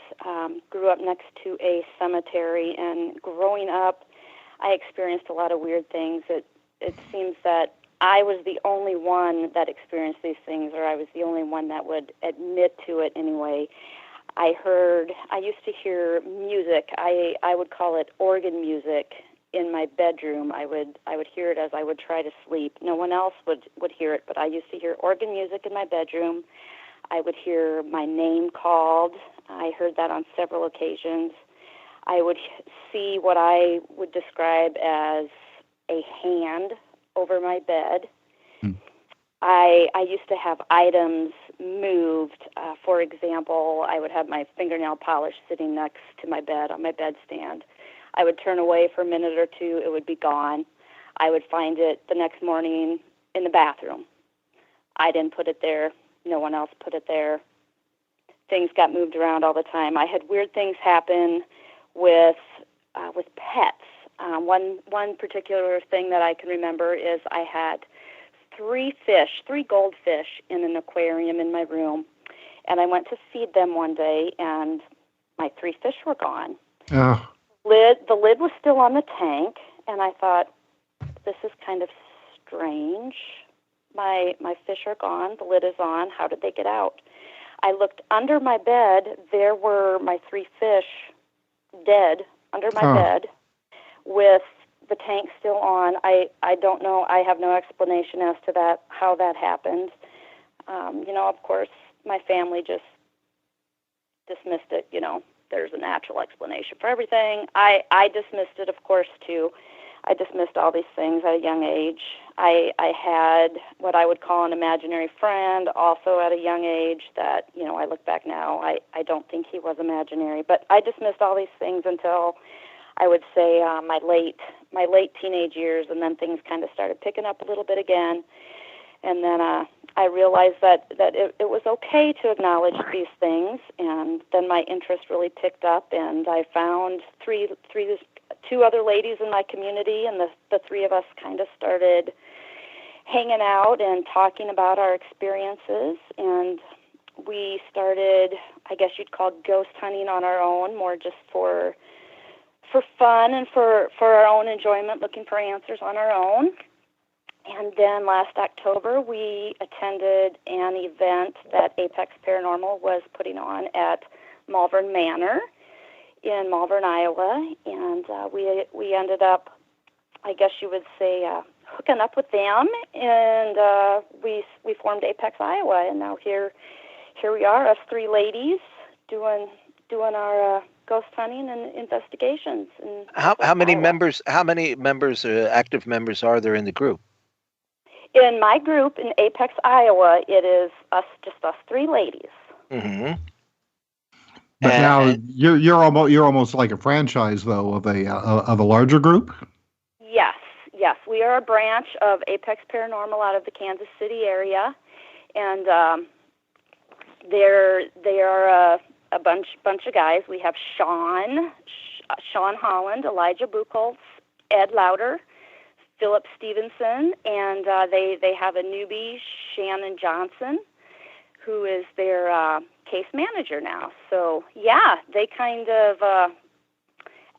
Grew up next to a cemetery, and growing up, I experienced a lot of weird things. It seems that I was the only one that experienced these things, or I was the only one that would admit to it anyway. I used to hear music. I would call it organ music in my bedroom. I would hear it as I would try to sleep. No one else would hear it, but I used to hear organ music in my bedroom. I would hear my name called. I heard that on several occasions. I would see what I would describe as a hand over my bed. I used to have items moved. For example, I would have my fingernail polish sitting next to my bed on my bedstand. I would turn away for a minute or two. It would be gone. I would find it the next morning in the bathroom. I didn't put it there. No one else put it there. Things got moved around all the time. I had weird things happen with pets. One particular thing that I can remember is I had three goldfish in an aquarium in my room, and I went to feed them one day, and my 3 fish were gone. Oh. The lid was still on the tank, and I thought, this is kind of strange. My fish are gone. The lid is on. How did they get out? I looked under my bed. There were my 3 fish dead under my bed with the tank still on. I don't know. I have no explanation as to that, how that happened. Of course, my family just dismissed it. There's a natural explanation for everything. I dismissed it, of course, too. I dismissed all these things at a young age. I had what I would call an imaginary friend also at a young age that, I look back now, I don't think he was imaginary. But I dismissed all these things until I would say my late teenage years, and then things kind of started picking up a little bit again. And then I realized that it was okay to acknowledge these things, and then my interest really picked up, and I found two other ladies in my community, and the 3 of us kind of started hanging out and talking about our experiences, and we started, I guess you'd call ghost hunting on our own, more just for fun and for our own enjoyment, looking for answers on our own. And then last October, we attended an event that Apex Paranormal was putting on at Malvern Manor in Malvern, Iowa, and we ended up, I guess you would say, hooking up with them, and we formed Apex Iowa, and now here we are, us 3 ladies doing our ghost hunting and investigations. And how many members? How many members, active members, are there in the group? In my group in Apex, Iowa, it is just us 3 ladies. Mm-hmm. But now you're almost like a franchise though of a larger group. Yes, we are a branch of Apex Paranormal out of the Kansas City area, and they are a bunch of guys. We have Shaun Holland, Elijah Buchholz, Ed Lauder, Philip Stevenson, and they have a newbie, Shannon Johnson, who is their case manager now. So, yeah, they kind of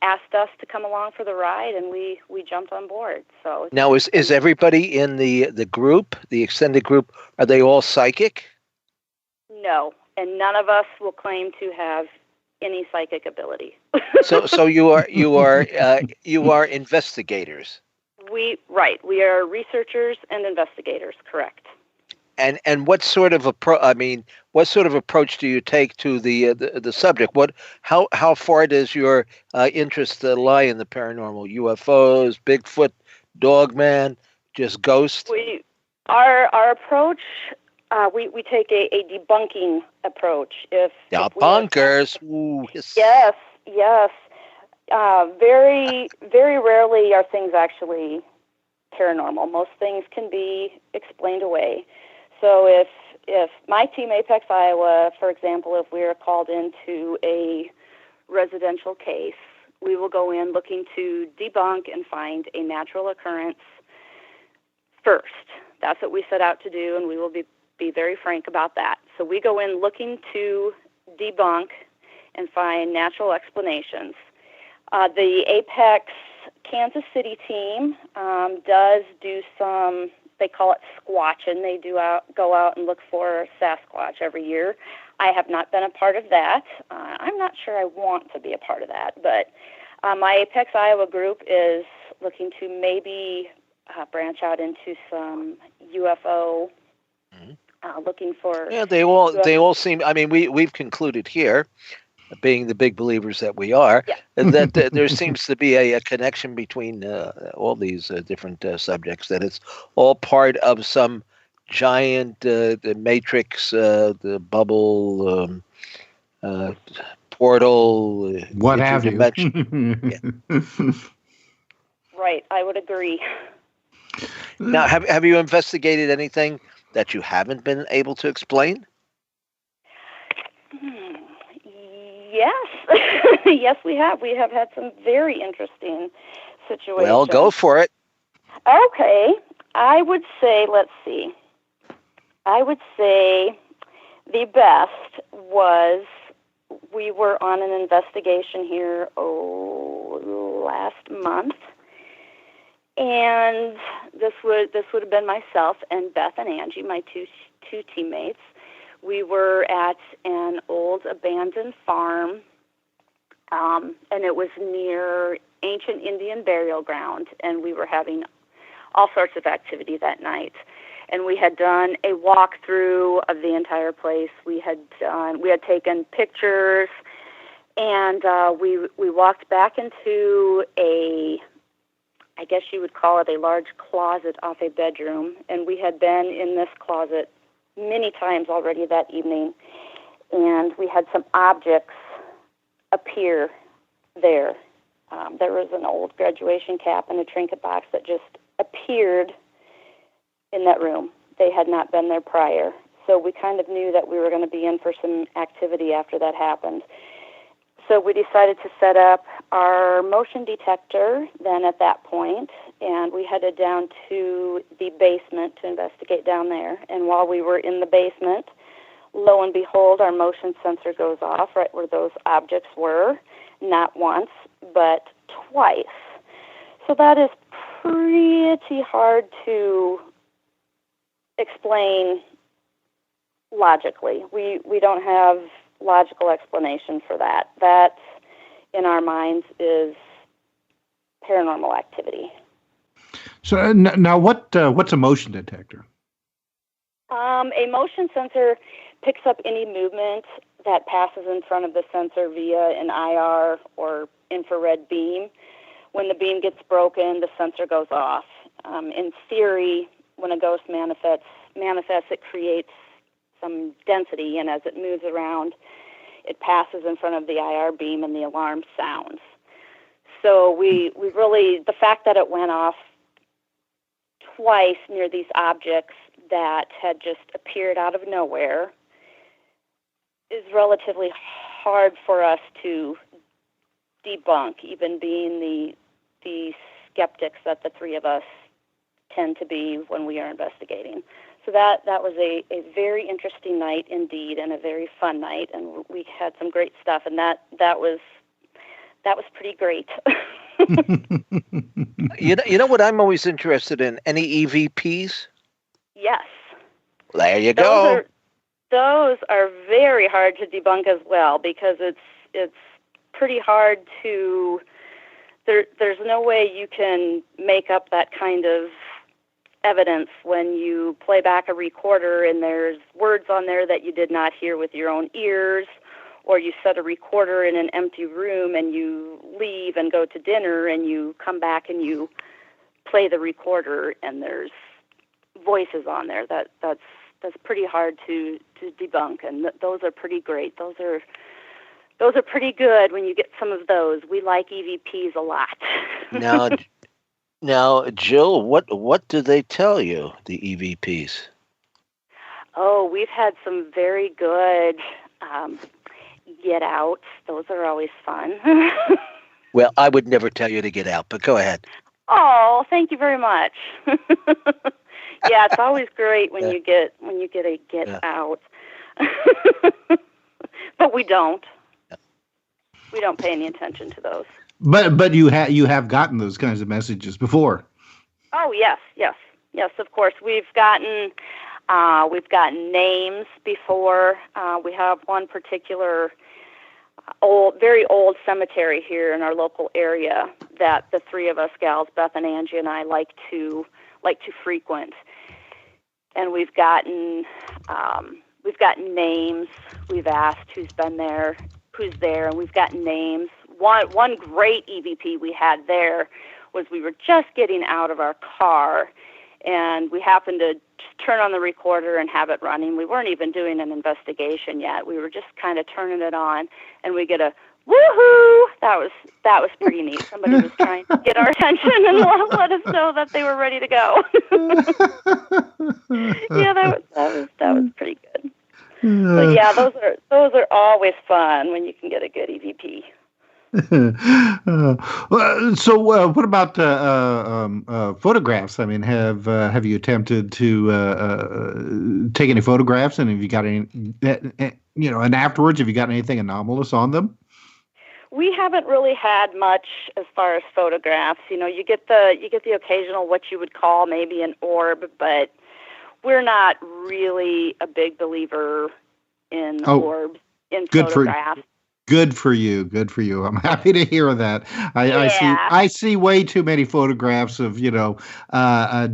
asked us to come along for the ride, and we jumped on board. So now, is everybody in the group, the extended group, are they all psychic? No, and none of us will claim to have any psychic ability. So you are investigators. We are researchers and investigators, correct. And what sort of approach do you take to the subject? How far does your interest lie in the paranormal? UFOs, Bigfoot, Dogman, just ghosts? Our approach, we take a debunking approach. Debunkers. Yes. Very, very rarely are things actually paranormal. Most things can be explained away. So if my team, Apex Iowa, for example, if we are called into a residential case, we will go in looking to debunk and find a natural occurrence first. That's what we set out to do, and we will be very frank about that. So we go in looking to debunk and find natural explanations. The Apex Kansas City team does do some, they call it squatching. They go out and look for Sasquatch every year. I have not been a part of that. I'm not sure I want to be a part of that, but my Apex Iowa group is looking to maybe branch out into some UFO, looking for... Yeah, they all seem, I mean, we've concluded here, being the big believers that we are, that there seems to be a connection between all these different subjects, that it's all part of some giant the matrix, the bubble, portal, what have you. Right, I would agree. Now, have you investigated anything that you haven't been able to explain? Yes. Yes, we have. We have had some very interesting situations. Well, go for it. Okay. I would say, let's see. I would say the best was we were on an investigation here last month. And this would have been myself and Beth and Angie, my two teammates. We were at an old abandoned farm, and it was near ancient Indian burial ground, and we were having all sorts of activity that night. And we had done a walkthrough of the entire place. We had taken pictures, and we walked back into I guess you would call it a large closet off a bedroom, and we had been in this closet many times already that evening, and we had some objects appear there. There was an old graduation cap and a trinket box that just appeared in that room. They had not been there prior, so we kind of knew that we were going to be in for some activity after that happened. So we decided to set up our motion detector then at that point, and we headed down to the basement to investigate down there. And while we were in the basement, lo and behold, our motion sensor goes off right where those objects were, not once, but twice. So that is pretty hard to explain logically. We don't have logical explanation for that. That, in our minds, is paranormal activity. So now, what's a motion detector? A motion sensor picks up any movement that passes in front of the sensor via an IR or infrared beam. When the beam gets broken, the sensor goes off. In theory, when a ghost manifests, it creates some density, and as it moves around, it passes in front of the IR beam and the alarm sounds. So we really, the fact that it went off twice near these objects that had just appeared out of nowhere is relatively hard for us to debunk, even being the skeptics that the three of us tend to be when we are investigating. So that was a very interesting night indeed, and a very fun night, and we had some great stuff, and that was pretty great. You know what I'm always interested in? Any EVPs? Yes. There you go. Those are very hard to debunk as well, because it's pretty hard to. There's no way you can make up that kind of evidence when you play back a recorder and there's words on there that you did not hear with your own ears, or you set a recorder in an empty room and you leave and go to dinner and you come back and you play the recorder and there's voices on there. That's pretty hard to debunk, and those are pretty great. Those are pretty good when you get some of those. We like EVPs a lot. Now, Jill, what do they tell you, the EVPs? Oh, we've had some very good get outs. Those are always fun. Well, I would never tell you to get out, but go ahead. Oh, thank you very much. Yeah, it's always great when you get a get out. But we don't. We don't pay any attention to those. But you have gotten those kinds of messages before. Oh yes, of course. We've gotten names before. We have one particular very old cemetery here in our local area that the three of us gals, Beth and Angie and I, like to frequent. And we've gotten names. We've asked who's been there, who's there, and we've gotten names. One great EVP we had there was we were just getting out of our car, and we happened to just turn on the recorder and have it running. We weren't even doing an investigation yet. We were just kind of turning it on, and we get a woohoo! That was pretty neat. Somebody was trying to get our attention and let us know that they were ready to go. Yeah, that was pretty good. But yeah, those are always fun when you can get a good EVP. So what about photographs? I mean, have you attempted to take any photographs, and have you got any, and afterwards, have you got anything anomalous on them? We haven't really had much as far as photographs. You get the occasional what you would call maybe an orb, but we're not really a big believer in orbs in photographs. Good for you. I'm happy to hear that. I see way too many photographs of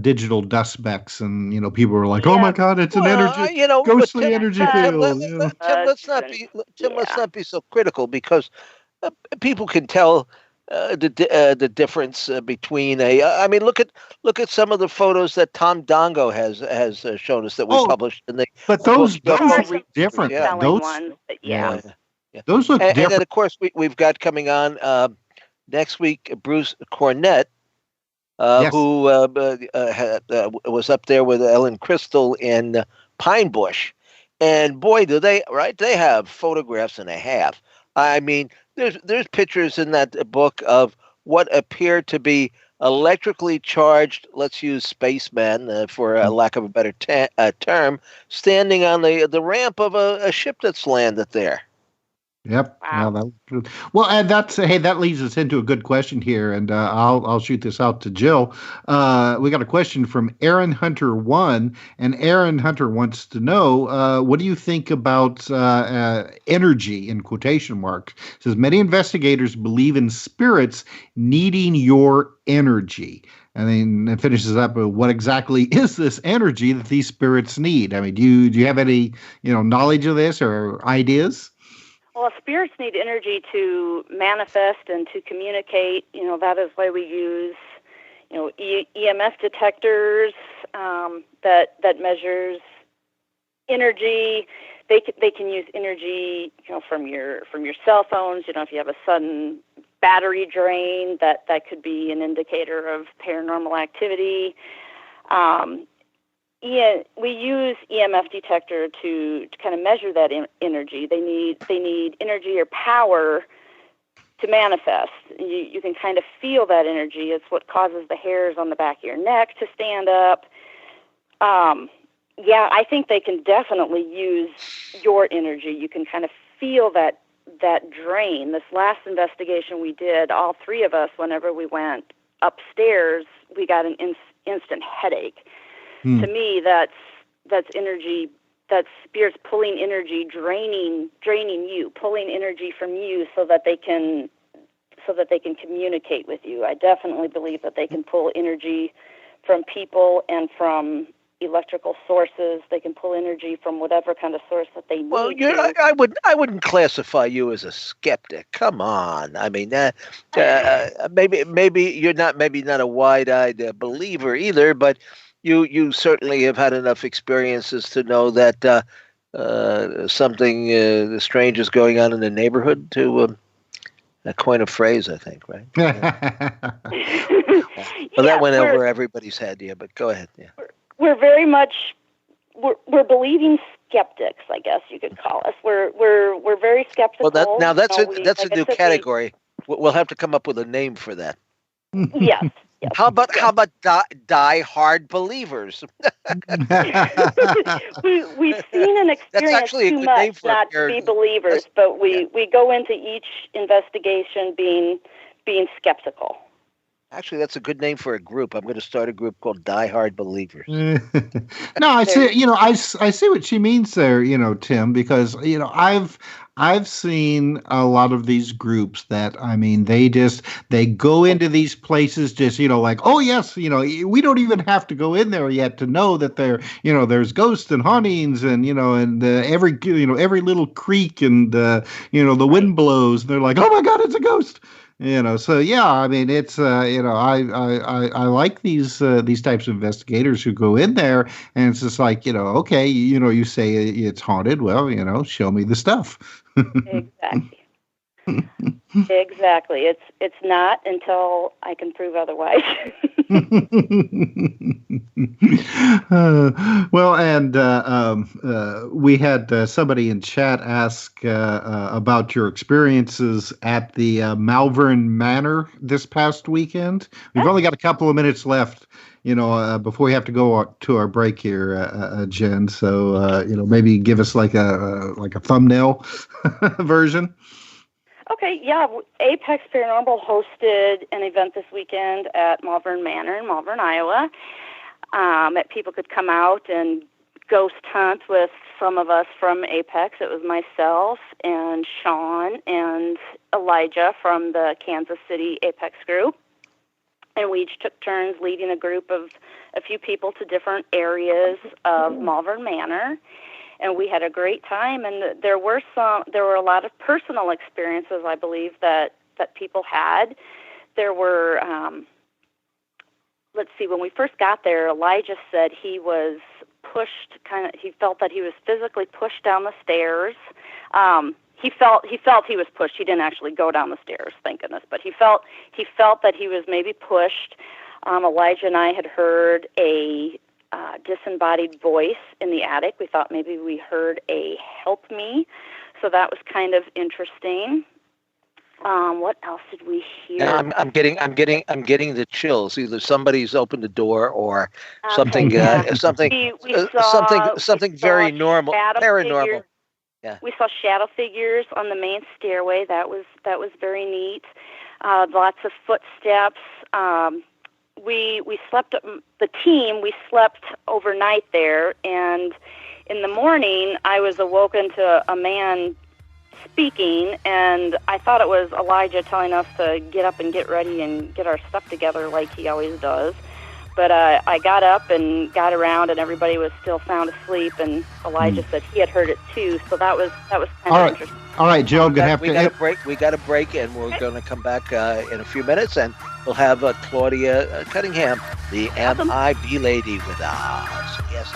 digital dust specks, and people are like, oh my God, it's an energy, ghostly energy field. Let's not be so critical, because people can tell the difference between look at some of the photos that Tom Dongo has shown us that we published in the. But those are different. Yeah. Those ones, yeah. Those look different. And then, of course, we've got coming on next week Bruce Cornett, who was up there with Ellen Crystal in Pine Bush. And boy, do they have photographs and a half. I mean, there's pictures in that book of what appear to be electrically charged, let's use spacemen for a lack of a better term, standing on the ramp of a ship that's landed there. Yep. Wow. Well, and that leads us into a good question here, and I'll shoot this out to Jill. We got a question from Aaron Hunter 1, and Aaron Hunter wants to know, what do you think about energy in quotation marks? It says many investigators believe in spirits needing your energy. And then it finishes up with, what exactly is this energy that these spirits need? I mean, do you have any knowledge of this or ideas? Well, spirits need energy to manifest and to communicate. That is why we use, EMF detectors that measures energy. They can use energy, from your cell phones. If you have a sudden battery drain, that could be an indicator of paranormal activity. We use EMF detector to kind of measure that energy. They need energy or power manifest. You can kind of feel that energy. It's what causes the hairs on the back of your neck to stand up. I think they can definitely use your energy. You can kind of feel that drain. This last investigation we did, all three of us, whenever we went upstairs, we got an instant headache. To me, that's energy. That's spirits pulling energy, draining you, pulling energy from you, so that they can communicate with you. I definitely believe that they can pull energy from people and from electrical sources. They can pull energy from whatever kind of source that they need. Well, I wouldn't classify you as a skeptic. Come on, I mean, maybe you're not a wide-eyed believer either, but you certainly have had enough experiences to know that something strange is going on in the neighborhood to coin a phrase, I think, right? Well, that went over everybody's head, but go ahead. Yeah. We're very much we're believing skeptics, I guess you could call us. We're very skeptical. Well, that's a new category. We'll have to come up with a name for that. Yes. How about die hard believers? We've seen and experienced too much not to be believers, but we go into each investigation being skeptical. Actually, that's a good name for a group. I'm going to start a group called Die Hard Believers. No, I see. I see what she means there. Tim, because I've seen a lot of these groups that, I mean, they go into these places just, like, oh yes, we don't even have to go in there yet to know that there's ghosts and hauntings and, and every little creak and, the wind blows and they're like, oh my God, it's a ghost. So yeah, I mean, it's I like these types of investigators who go in there and it's just like, okay, you say it's haunted, well, show me the stuff. Exactly. It's not until I can prove otherwise. Well, and we had somebody in chat ask about your experiences at the Malvern Manor this past weekend. We've only got a couple of minutes left, before we have to go to our break here, Jen. So, maybe give us like a thumbnail version. Okay, yeah. Apex Paranormal hosted an event this weekend at Malvern Manor in Malvern, Iowa. That people could come out and ghost hunt with some of us from Apex. It was myself and Shaun and Elijah from the Kansas City Apex group. And we each took turns leading a group of a few people to different areas of Malvern Manor. And we had a great time, and there were a lot of personal experiences, I believe, that people had. There were, let's see, when we first got there, Elijah said he was pushed, he felt that he was physically pushed down the stairs. He felt he was pushed. He didn't actually go down the stairs, thank goodness, but he felt that he was maybe pushed. Elijah and I had heard a disembodied voice in the attic. We thought maybe we heard a help me, so that was kind of interesting. What else did we hear? I'm getting the chills. Either somebody's opened the door or something something very normal, paranormal. Figures. Yeah. We saw shadow figures on the main stairway. That was very neat. Lots of footsteps. We slept, the team, we slept overnight there, and in the morning I was awoken to a man speaking, and I thought it was Elijah telling us to get up and get ready and get our stuff together like he always does. But I got up and got around, and everybody was still sound asleep, and Elijah said he had heard it too, so that was kind of interesting. All right, Joe, we got a break, and we're going to come back in a few minutes, and we'll have Claudia Cunningham, the MIB lady, with us. Yes,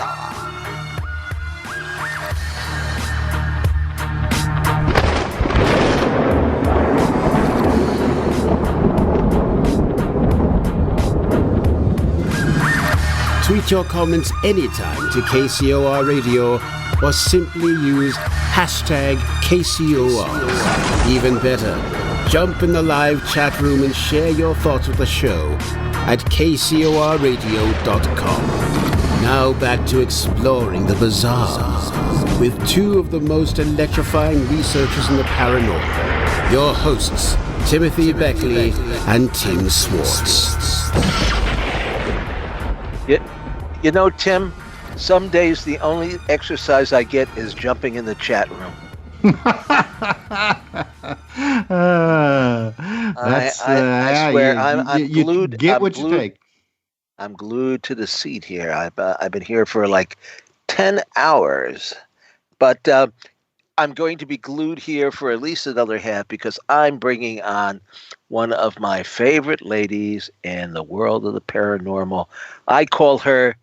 Tweet your comments anytime to KCOR Radio or simply use #KCOR. Even better, Jump in the live chat room and share your thoughts with the show at kcorradio.com. Now back to exploring the bizarre with two of the most electrifying researchers in the paranormal. Your hosts, Timothy Beckley and Tim Swartz. You know, Tim, some days the only exercise I get is jumping in the chat room. I swear, I'm glued. Get what you take. I'm glued to the seat here. I've been here for like 10 hours, but I'm going to be glued here for at least another half because I'm bringing on one of my favorite ladies in the world of the paranormal. I call her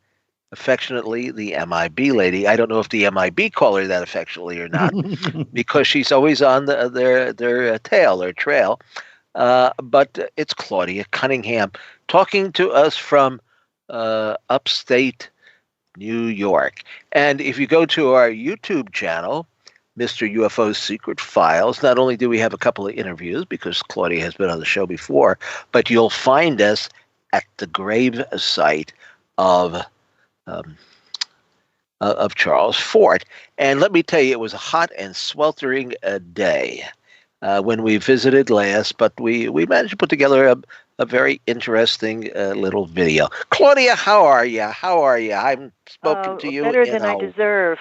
affectionately the MIB lady. I don't know if the MIB call her that affectionately or not because she's always on their tail or trail. But it's Claudia Cunningham talking to us from upstate New York. And if you go to our YouTube channel, Mr. UFO's Secret Files, not only do we have a couple of interviews because Claudia has been on the show before, but you'll find us at the grave site of Charles Fort. And let me tell you, it was a hot and sweltering day when we visited last, but we managed to put together a very interesting little video. Claudia, how are you? I haven't spoken to you better than I deserve.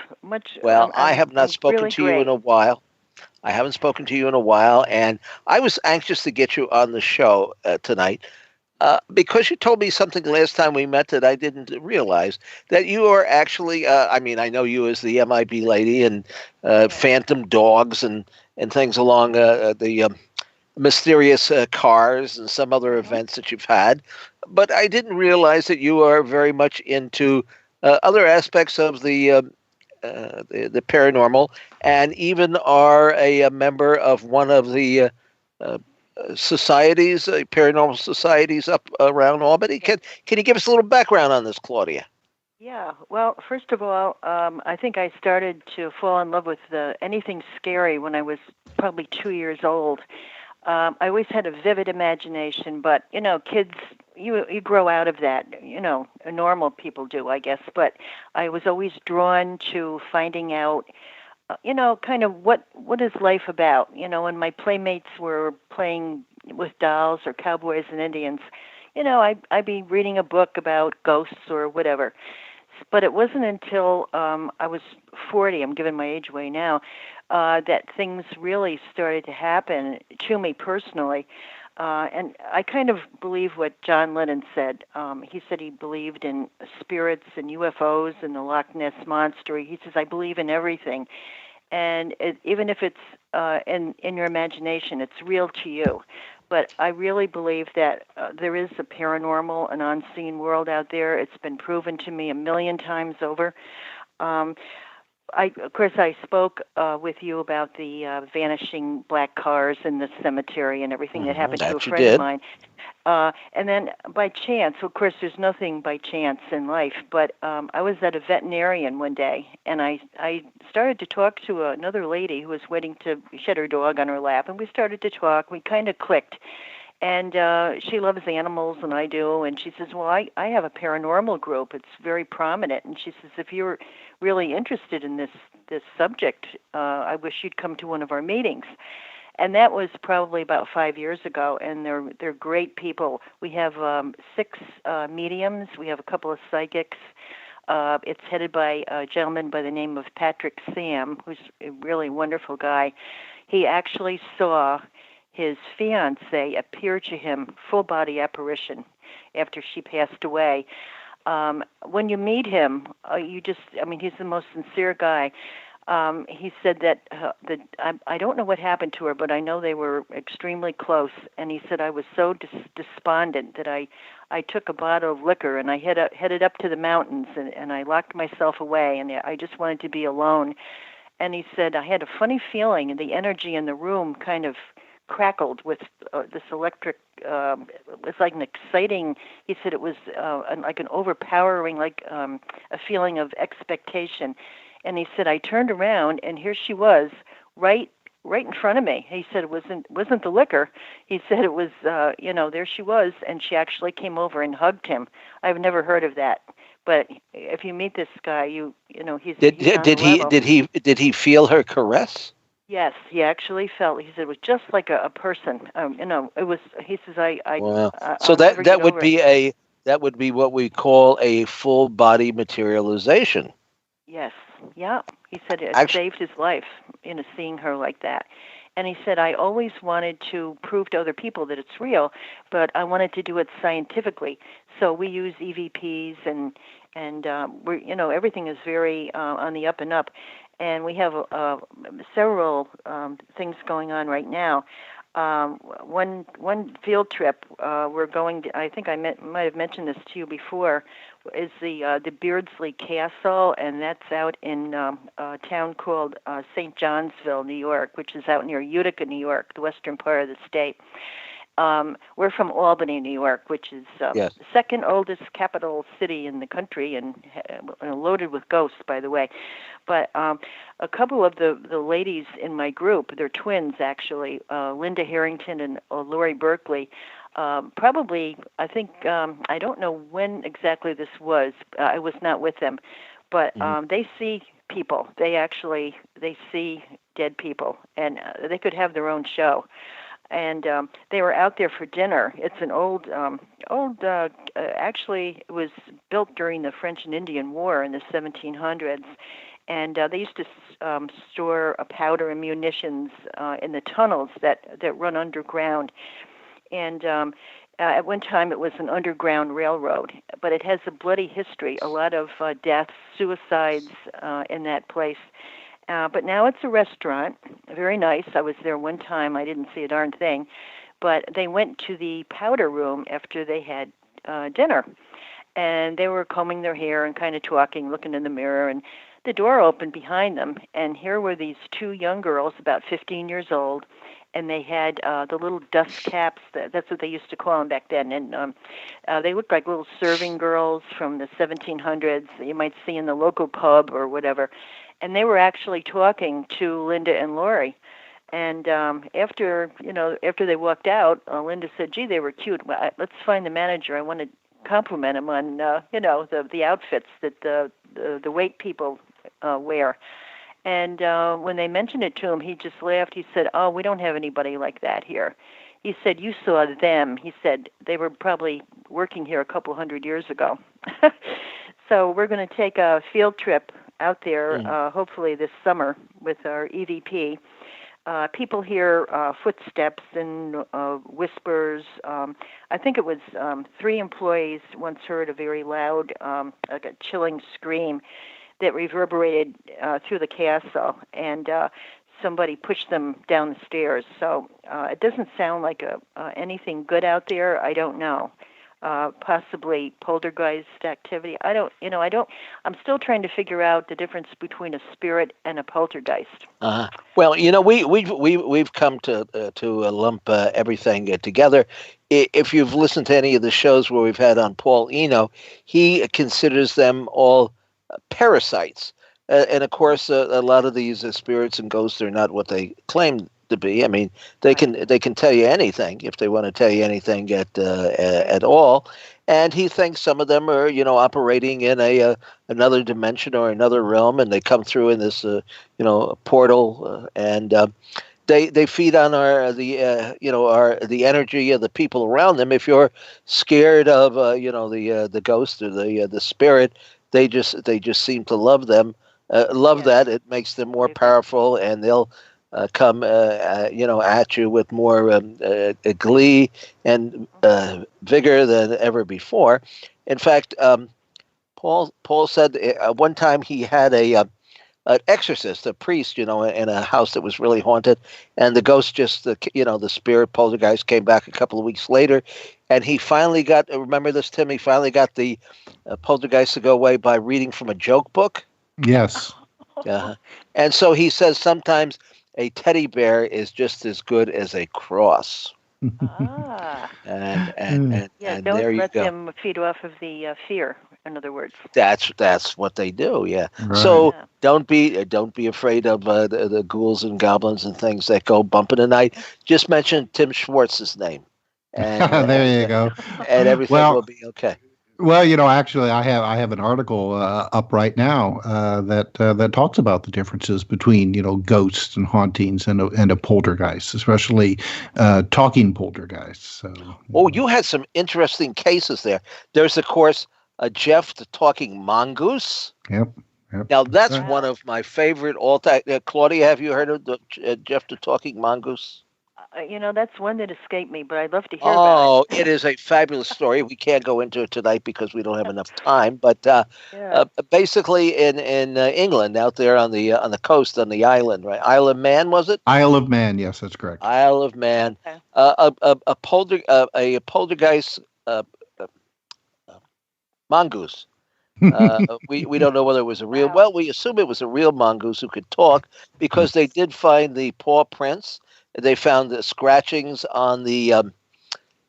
I have not spoken really to you in a while. I haven't spoken to you in a while, and I was anxious to get you on the show tonight. Because you told me something last time we met that I didn't realize, that you are actually, I know you as the MIB lady and phantom dogs and things along the mysterious cars and some other events that you've had. But I didn't realize that you are very much into other aspects of the paranormal and even are a member of one of the societies, paranormal societies up around Albany. Can you give us a little background on this, Claudia? Yeah. Well, first of all, I think I started to fall in love with anything scary when I was probably 2 years old. I always had a vivid imagination, but kids, you grow out of that. Normal people do, I guess. But I was always drawn to finding out kind of what is life about? When my playmates were playing with dolls or cowboys and Indians, I'd be reading a book about ghosts or whatever. But it wasn't until I was 40, I'm giving my age away now, that things really started to happen to me personally. And I kind of believe what John Lennon said. He said he believed in spirits and UFOs and the Loch Ness Monster. He says, I believe in everything. And even if it's in your imagination, it's real to you. But I really believe that there is a paranormal, an unseen world out there. It's been proven to me 1,000,000 times over. Of course, I spoke with you about the vanishing black cars in the cemetery and everything that happened to a friend of mine. And then by chance, of course, there's nothing by chance in life, but I was at a veterinarian one day, and I started to talk to another lady who was waiting to shed her dog on her lap, and we started to talk. We kind of clicked. And she loves animals, and I do. And she says, well, I have a paranormal group. It's very prominent. And she says, if you're really interested in this subject, I wish you'd come to one of our meetings. And that was probably about 5 years ago, and they're great people. We have 6 mediums. We have a couple of psychics. It's headed by a gentleman by the name of Patrick Sam, who's a really wonderful guy. He actually saw his fiancée appear to him, full-body apparition, after she passed away. When you meet him, he's the most sincere guy. He said that I don't know what happened to her, but I know they were extremely close. And he said, I was so despondent that I took a bottle of liquor and I headed up to the mountains and I locked myself away and I just wanted to be alone. And he said, I had a funny feeling and the energy in the room kind of crackled with this electric, it was like an exciting, he said it was like an overpowering, like a feeling of expectation. And he said, I turned around and here she was right right in front of me. He said it wasn't the liquor. He said it was, there she was, and she actually came over and hugged him. I've never heard of that. But if you meet this guy, he's on the level. Did he feel her caress? Yes, he actually felt. He said it was just like a person. It was. He says, Wow. So that would be what we call a full body materialization. Yes. Yeah. He said it saved his life, seeing her like that. And he said, I always wanted to prove to other people that it's real, but I wanted to do it scientifically. So we use EVPs and everything is very on the up and up. And we have several things going on right now. One field trip we're going to, I think I might have mentioned this to you before, is the Beardsley Castle, and that's out in a town called St. Johnsville, New York, which is out near Utica, New York, the western part of the state. We're from Albany, New York, which is the second oldest capital city in the country, and loaded with ghosts, by the way. But a couple of the ladies in my group, they're twins actually, Linda Harrington and Lori Berkeley, probably, I think, I don't know when exactly this was. I was not with them. But they see people. They see dead people, and they could have their own show. And they were out there for dinner. It's an actually, it was built during the French and Indian War in the 1700s. And they used to store powder and munitions in the tunnels that run underground. And at one time, it was an underground railroad, but it has a bloody history, a lot of deaths, suicides in that place. But now it's a restaurant, very nice. I was there one time. I didn't see a darn thing. But they went to the powder room after they had dinner. And they were combing their hair and kind of talking, looking in the mirror. And the door opened behind them. And here were these two young girls, about 15 years old. And they had the little dust caps. That's what they used to call them back then. And they looked like little serving girls from the 1700s that you might see in the local pub or whatever. And they were actually talking to Linda and Lori. And after they walked out, Linda said, "Gee, they were cute. Well, let's find the manager. I want to compliment him on the outfits that the wait people wear." And when they mentioned it to him, he just laughed. He said, "Oh, we don't have anybody like that here." He said, "You saw them." He said, "They were probably working here a couple hundred years ago." So we're going to take a field trip out there, hopefully this summer, with our EVP. People hear footsteps and whispers. I think it was 3 employees once heard a very loud, like a chilling scream that reverberated through the castle, and somebody pushed them down the stairs. So it doesn't sound like anything good out there. I don't know. Possibly poltergeist activity. I'm still trying to figure out the difference between a spirit and a poltergeist. Well, we've come to lump everything together. If you've listened to any of the shows where we've had on Paul Eno, he considers them all parasites. And of course, a lot of these spirits and ghosts are not what they claim to be. I mean, they can tell you anything if they want to tell you anything at all. And he thinks some of them are operating in another dimension or another realm, and they come through in this portal, and they feed on the energy of the people around them. If you're scared of the ghost or the spirit, they just seem to love them. That it makes them more powerful, and they'll come at you with more glee and vigor than ever before. In fact, Paul said one time he had an exorcist, a priest, in a house that was really haunted, and the ghost the spirit poltergeist came back a couple of weeks later, and he finally got. Remember this, Tim? He finally got the poltergeist to go away by reading from a joke book. Yes. And so he says sometimes a teddy bear is just as good as a cross. And don't let them feed off of the fear. In other words, that's what they do. Yeah. Right. So don't be afraid of the ghouls and goblins and things that go bump in the night. Just mention Tim Schwartz's name, and there you go. And everything will be okay. Well, actually, I have an article up right now that talks about the differences between ghosts and hauntings and a poltergeist, especially talking poltergeists. So, you had some interesting cases there. There's of course Jeff the talking mongoose. Yep. Now that's one of my favorite all-time. Claudia, have you heard of Jeff the talking mongoose? That's one that escaped me, but I'd love to hear about it. It is a fabulous story. We can't go into it tonight because we don't have enough time. But basically, in England, out there on the coast, on the island, right? Isle of Man, was it? Isle of Man, yes, that's correct. Isle of Man. Okay. A poltergeist mongoose. We don't know whether it was a real. Wow. Well, we assume it was a real mongoose who could talk because they did find the paw prints. They found the scratchings on the,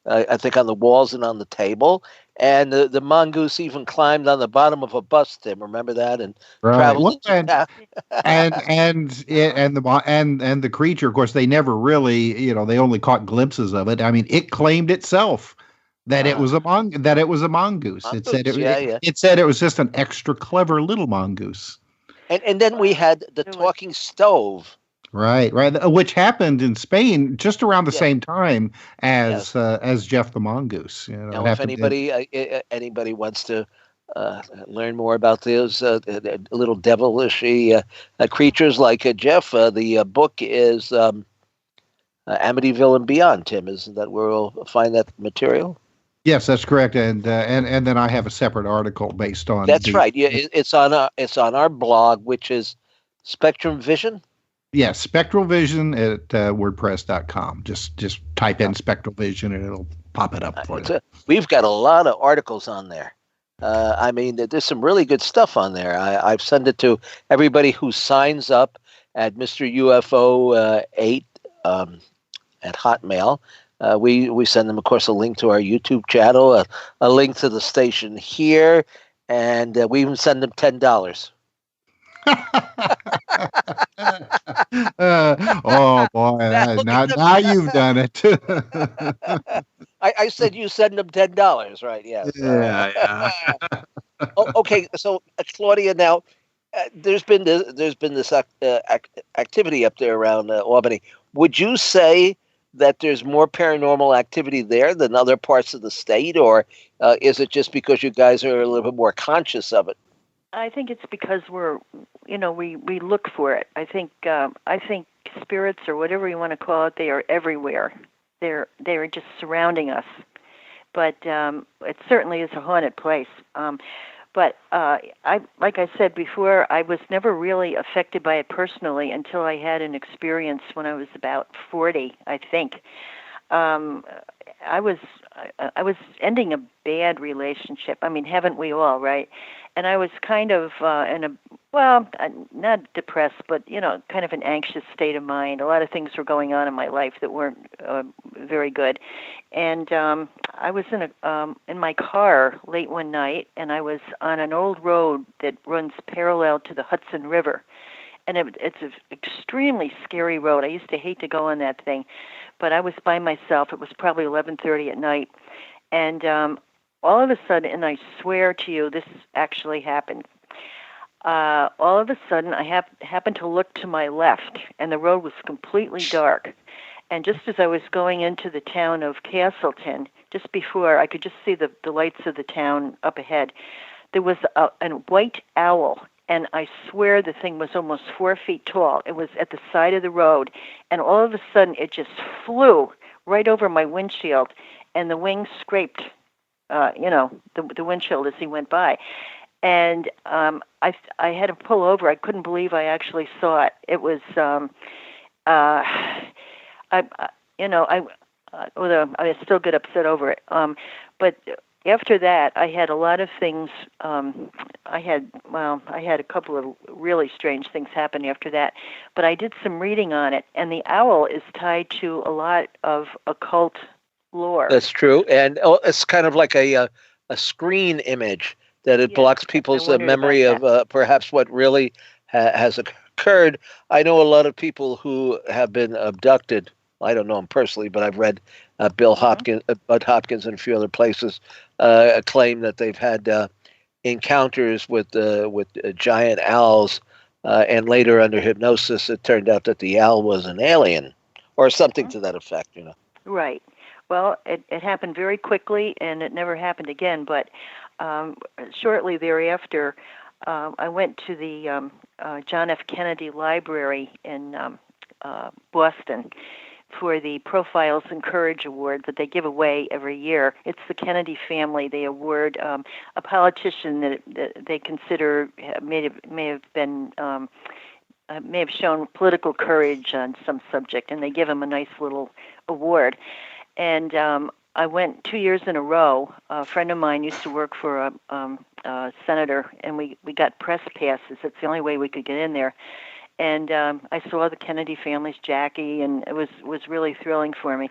I think, on the walls and on the table, and the mongoose even climbed on the bottom of a bus. Tim, remember that? And traveled. And the creature, of course, they never really, they only caught glimpses of it. I mean, it claimed itself that it was a mongoose. It said it said it was just an extra clever little mongoose. And then we had the talking stove. Right, which happened in Spain just around the same time as Jeff the Mongoose. Now, if anybody wants to learn more about those little devilish creatures like Jeff, the book is Amityville and Beyond. Tim, isn't that where we'll find that material? Yes, that's correct, and then I have a separate article based on. That's right. Yeah, it's on our blog, which is Spectrum Vision. Yes, Spectral Vision at WordPress.com. Just type in Spectral Vision and it'll pop it up for you. We've got a lot of articles on there. There's some really good stuff on there. I've sent it to everybody who signs up at Mr. UFO 8 at Hotmail. We send them, of course, a link to our YouTube channel, a link to the station here, and we even send them $10. Oh boy! Now you've done it. I said you send them $10, right? Yeah. Yeah. Okay. So Claudia, now there's been this activity up there around Albany. Would you say that there's more paranormal activity there than other parts of the state, or is it just because you guys are a little bit more conscious of it? I think it's because we look for it. I think spirits, or whatever you want to call it, they are everywhere. They're just surrounding us. But it certainly is a haunted place. But like I said before, I was never really affected by it personally until I had an experience when I was about 40, I think. I was ending a bad relationship. I mean, haven't we all, right? And I was kind of not depressed, but kind of an anxious state of mind. A lot of things were going on in my life that weren't very good. And I was in my car late one night, and I was on an old road that runs parallel to the Hudson River. And it's an extremely scary road. I used to hate to go on that thing, but I was by myself. It was probably 11:30 at night, and all of a sudden, and I swear to you, this actually happened. All of a sudden, I happened to look to my left, and the road was completely dark. And just as I was going into the town of Castleton, just before I could just see the lights of the town up ahead, there was a white owl. And I swear the thing was almost 4 feet tall. It was at the side of the road. And all of a sudden, it just flew right over my windshield. And the wings scraped, the windshield as he went by. And I had to pull over. I couldn't believe I actually saw it. It was, I still get upset over it. But after that, I had a lot of things. I had a couple of really strange things happen after that. But I did some reading on it, and the owl is tied to a lot of occult lore. That's true, and it's kind of like a screen image that it blocks people's memory of perhaps what really has occurred. I know a lot of people who have been abducted. I don't know them personally, but I've read Bud Hopkins and a few other places claim that they've had encounters with giant owls, and later under hypnosis, it turned out that the owl was an alien or something to that effect. Right. Well, it happened very quickly, and it never happened again. But shortly thereafter, I went to the John F. Kennedy Library in Boston for the Profiles in Courage Award that they give away every year. It's the Kennedy family. They award a politician that they consider may have shown political courage on some subject, and they give him a nice little award. And I went 2 years in a row. A friend of mine used to work for a senator, and we got press passes. It's the only way we could get in there. And I saw the Kennedy family's Jackie, and it was really thrilling for me.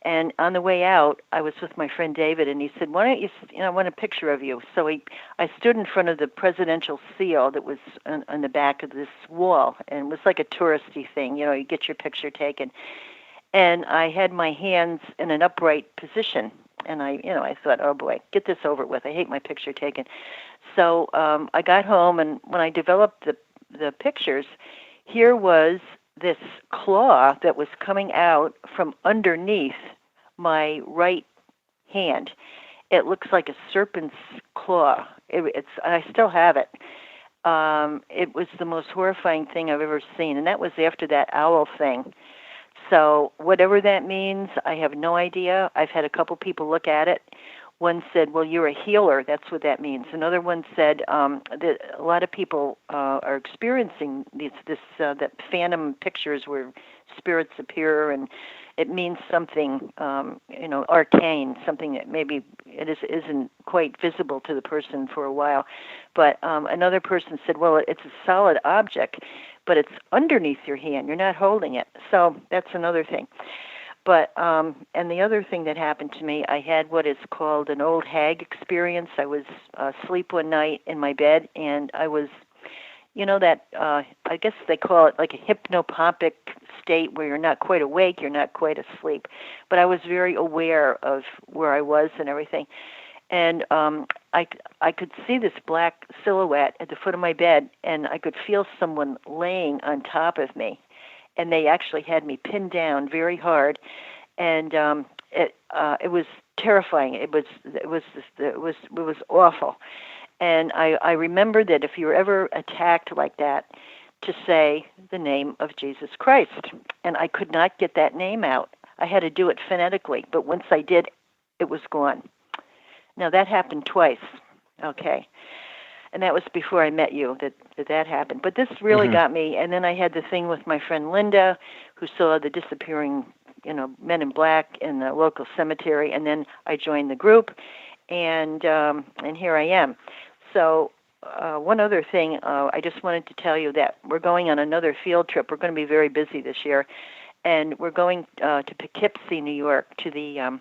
And on the way out, I was with my friend David, and he said, "Why don't you? I want a picture of you." So I stood in front of the presidential seal that was on the back of this wall, and it was like a touristy thing. You get your picture taken. And I had my hands in an upright position, and I thought, "Oh boy, get this over with. I hate my picture taken." So I got home, and when I developed the pictures, here was this claw that was coming out from underneath my right hand. It looks like a serpent's claw. I still have it. It was the most horrifying thing I've ever seen, and that was after that owl thing. So whatever that means, I have no idea. I've had a couple people look at it. One said, "Well, you're a healer. That's what that means." Another one said that a lot of people are experiencing that phantom pictures where spirits appear, and it means something, arcane, something that maybe isn't quite visible to the person for a while. But another person said, "Well, it's a solid object, but it's underneath your hand. You're not holding it." So that's another thing. But, and the other thing that happened to me, I had what is called an old hag experience. I was asleep one night in my bed, and I was, I guess they call it like a hypnopompic state where you're not quite awake, you're not quite asleep. But I was very aware of where I was and everything. And I could see this black silhouette at the foot of my bed, and I could feel someone laying on top of me. And they actually had me pinned down very hard, and it was terrifying. It was awful. And I remember that if you were ever attacked like that, to say the name of Jesus Christ, and I could not get that name out. I had to do it phonetically, but once I did, it was gone. Now that happened twice. Okay. And that was before I met you that happened. But this really got me. And then I had the thing with my friend Linda, who saw the disappearing, men in black in the local cemetery. And then I joined the group, and here I am. So one other thing, I just wanted to tell you that we're going on another field trip. We're going to be very busy this year. And we're going to Poughkeepsie, New York, to the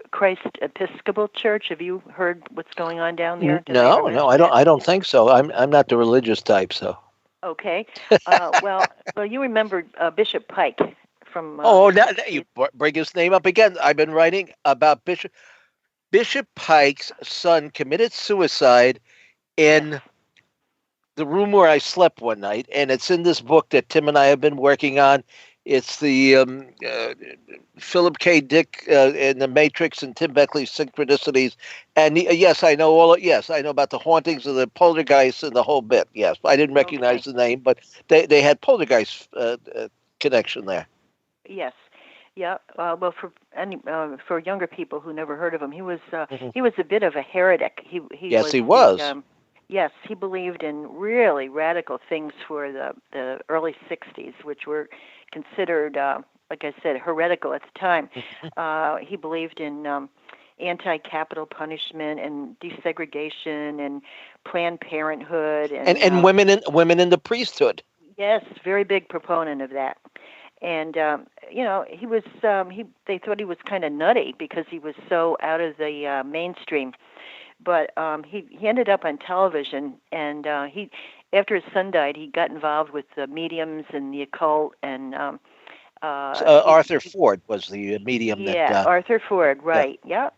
Christ Episcopal Church. Have you heard what's going on down there? No, I don't think so. I'm not the religious type, so. Okay. Well, you remembered Bishop Pike from. Now you bring his name up again. I've been writing about Bishop Pike's son committed suicide in the room where I slept one night, and it's in this book that Tim and I have been working on. It's the Philip K. Dick in The Matrix and Tim Beckley's Synchronicities. And yes, I know I know about the hauntings of the poltergeists and the whole bit. Yes, I didn't recognize the name, but they had poltergeist connection there. Yes. Yeah. Well, for younger people who never heard of him, he was a bit of a heretic. He was. Yes, he believed in really radical things for the early 60s, which were considered, like I said, heretical at the time. He believed in anti-capital punishment and desegregation and Planned Parenthood and women in the priesthood. Yes, very big proponent of that. And he was they thought he was kind of nutty because he was so out of the mainstream. But he ended up on television, and after his son died, he got involved with the mediums and the occult, and Arthur Ford was the medium. Yeah, Arthur Ford, right? Yeah.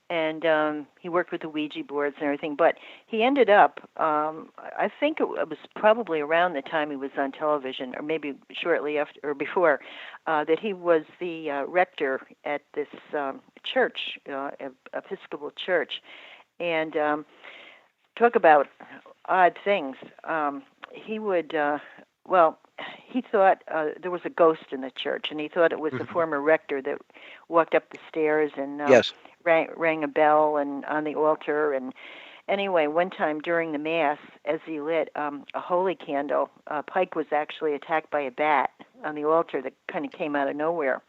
And he worked with the Ouija boards and everything. But he ended up, I think it was probably around the time he was on television, or maybe shortly after or before, that he was the rector at this church, Episcopal church. And talk about odd things. He would, he thought there was a ghost in the church, and he thought it was the former rector that walked up the stairs and rang a bell and on the altar. And anyway, one time during the Mass, as he lit a holy candle, Pike was actually attacked by a bat on the altar that kind of came out of nowhere.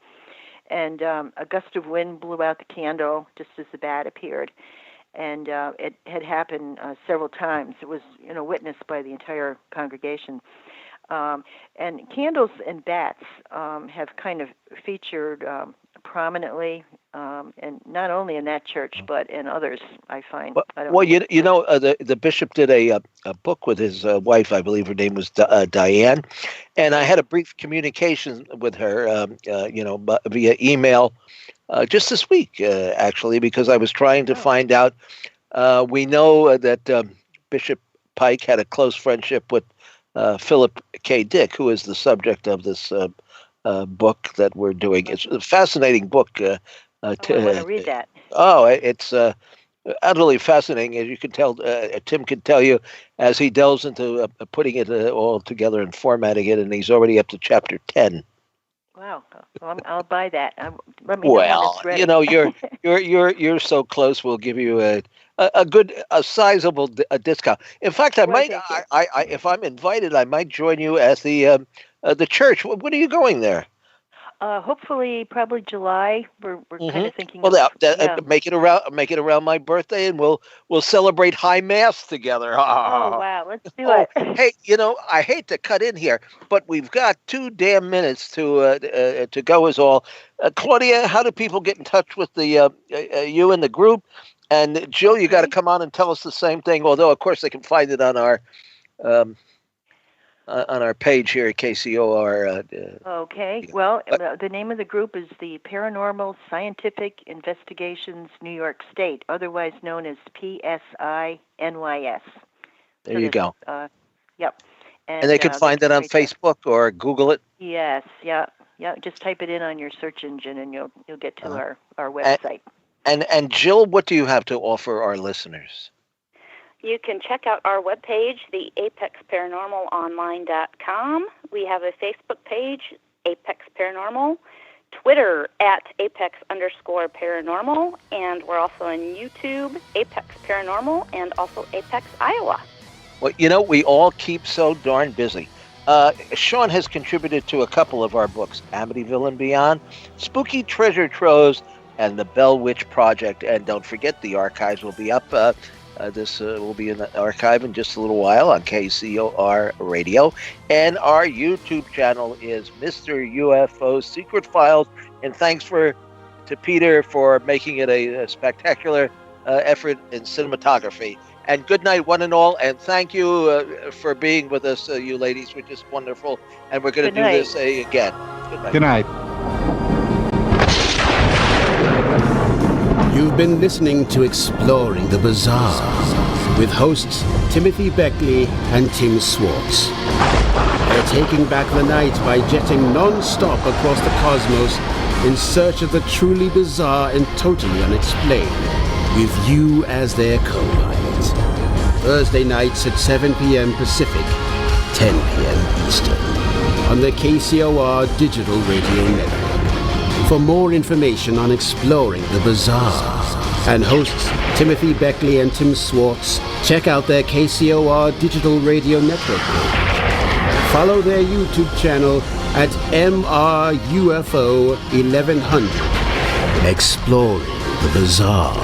And a gust of wind blew out the candle just as the bat appeared. And it had happened several times. It was, witnessed by the entire congregation. And candles and bats have kind of featured prominently, and not only in that church but in others. I find. The bishop did a book with his wife. I believe her name was Diane, and I had a brief communication with her, via email, just this week, actually, because I was trying to find out. We know that Bishop Pike had a close friendship with Philip K. Dick, who is the subject of this book that we're doing. It's a fascinating book. I want to read that. It's utterly fascinating, as you can tell. Tim can tell you as he delves into putting it all together and formatting it, and he's already up to chapter 10. Wow, well, I'll buy that. Let me know when it's ready. You're so close. We'll give you a sizable discount. In fact, I might. If I'm invited, I might join you at the church. When are you going there? Hopefully, probably July. We're kind of thinking. Well, make it around my birthday, and we'll celebrate High Mass together. Oh wow, let's do it. Hey, I hate to cut in here, but we've got 2 damn minutes to go. Is all. Claudia, how do people get in touch with the you and the group? And Jill, you got to come on and tell us the same thing. Although, of course, they can find it on our page here at KCOR. Okay. Well, the name of the group is the Paranormal Scientific Investigations New York State, otherwise known as PSINYS. There you go. Yep. And they can find it on Facebook or Google it. Yes. Yeah. Just type it in on your search engine, and you'll get to our website. And Jill, what do you have to offer our listeners? You can check out our webpage, the apexparanormalonline.com. We have a Facebook page, Apex Paranormal, Twitter at Apex_paranormal, and we're also on YouTube, Apex Paranormal, and also Apex Iowa. Well, we all keep so darn busy. Shaun has contributed to a couple of our books, Amityville and Beyond, Spooky Treasure Troves, and the Bell Witch Project. And don't forget, the archives will be up. This will be in the archive in just a little while on KCOR Radio. And our YouTube channel is Mr. UFO Secret Files. And thanks to Peter for making it a spectacular effort in cinematography. And good night, one and all. And thank you for being with us, you ladies. We're just wonderful. And we're going to do this again. Good night. Good night. You've been listening to Exploring the Bizarre with hosts Timothy Beckley and Tim Swartz. They're taking back the night by jetting non-stop across the cosmos in search of the truly bizarre and totally unexplained, with you as their co-pilot. Thursday nights at 7 p.m. Pacific, 10 p.m. Eastern, on the KCOR Digital Radio Network. For more information on Exploring the Bizarre and hosts Timothy Beckley and Tim Swartz, check out their KCOR Digital Radio Network page. Follow their YouTube channel at MRUFO 1100. Exploring the Bizarre.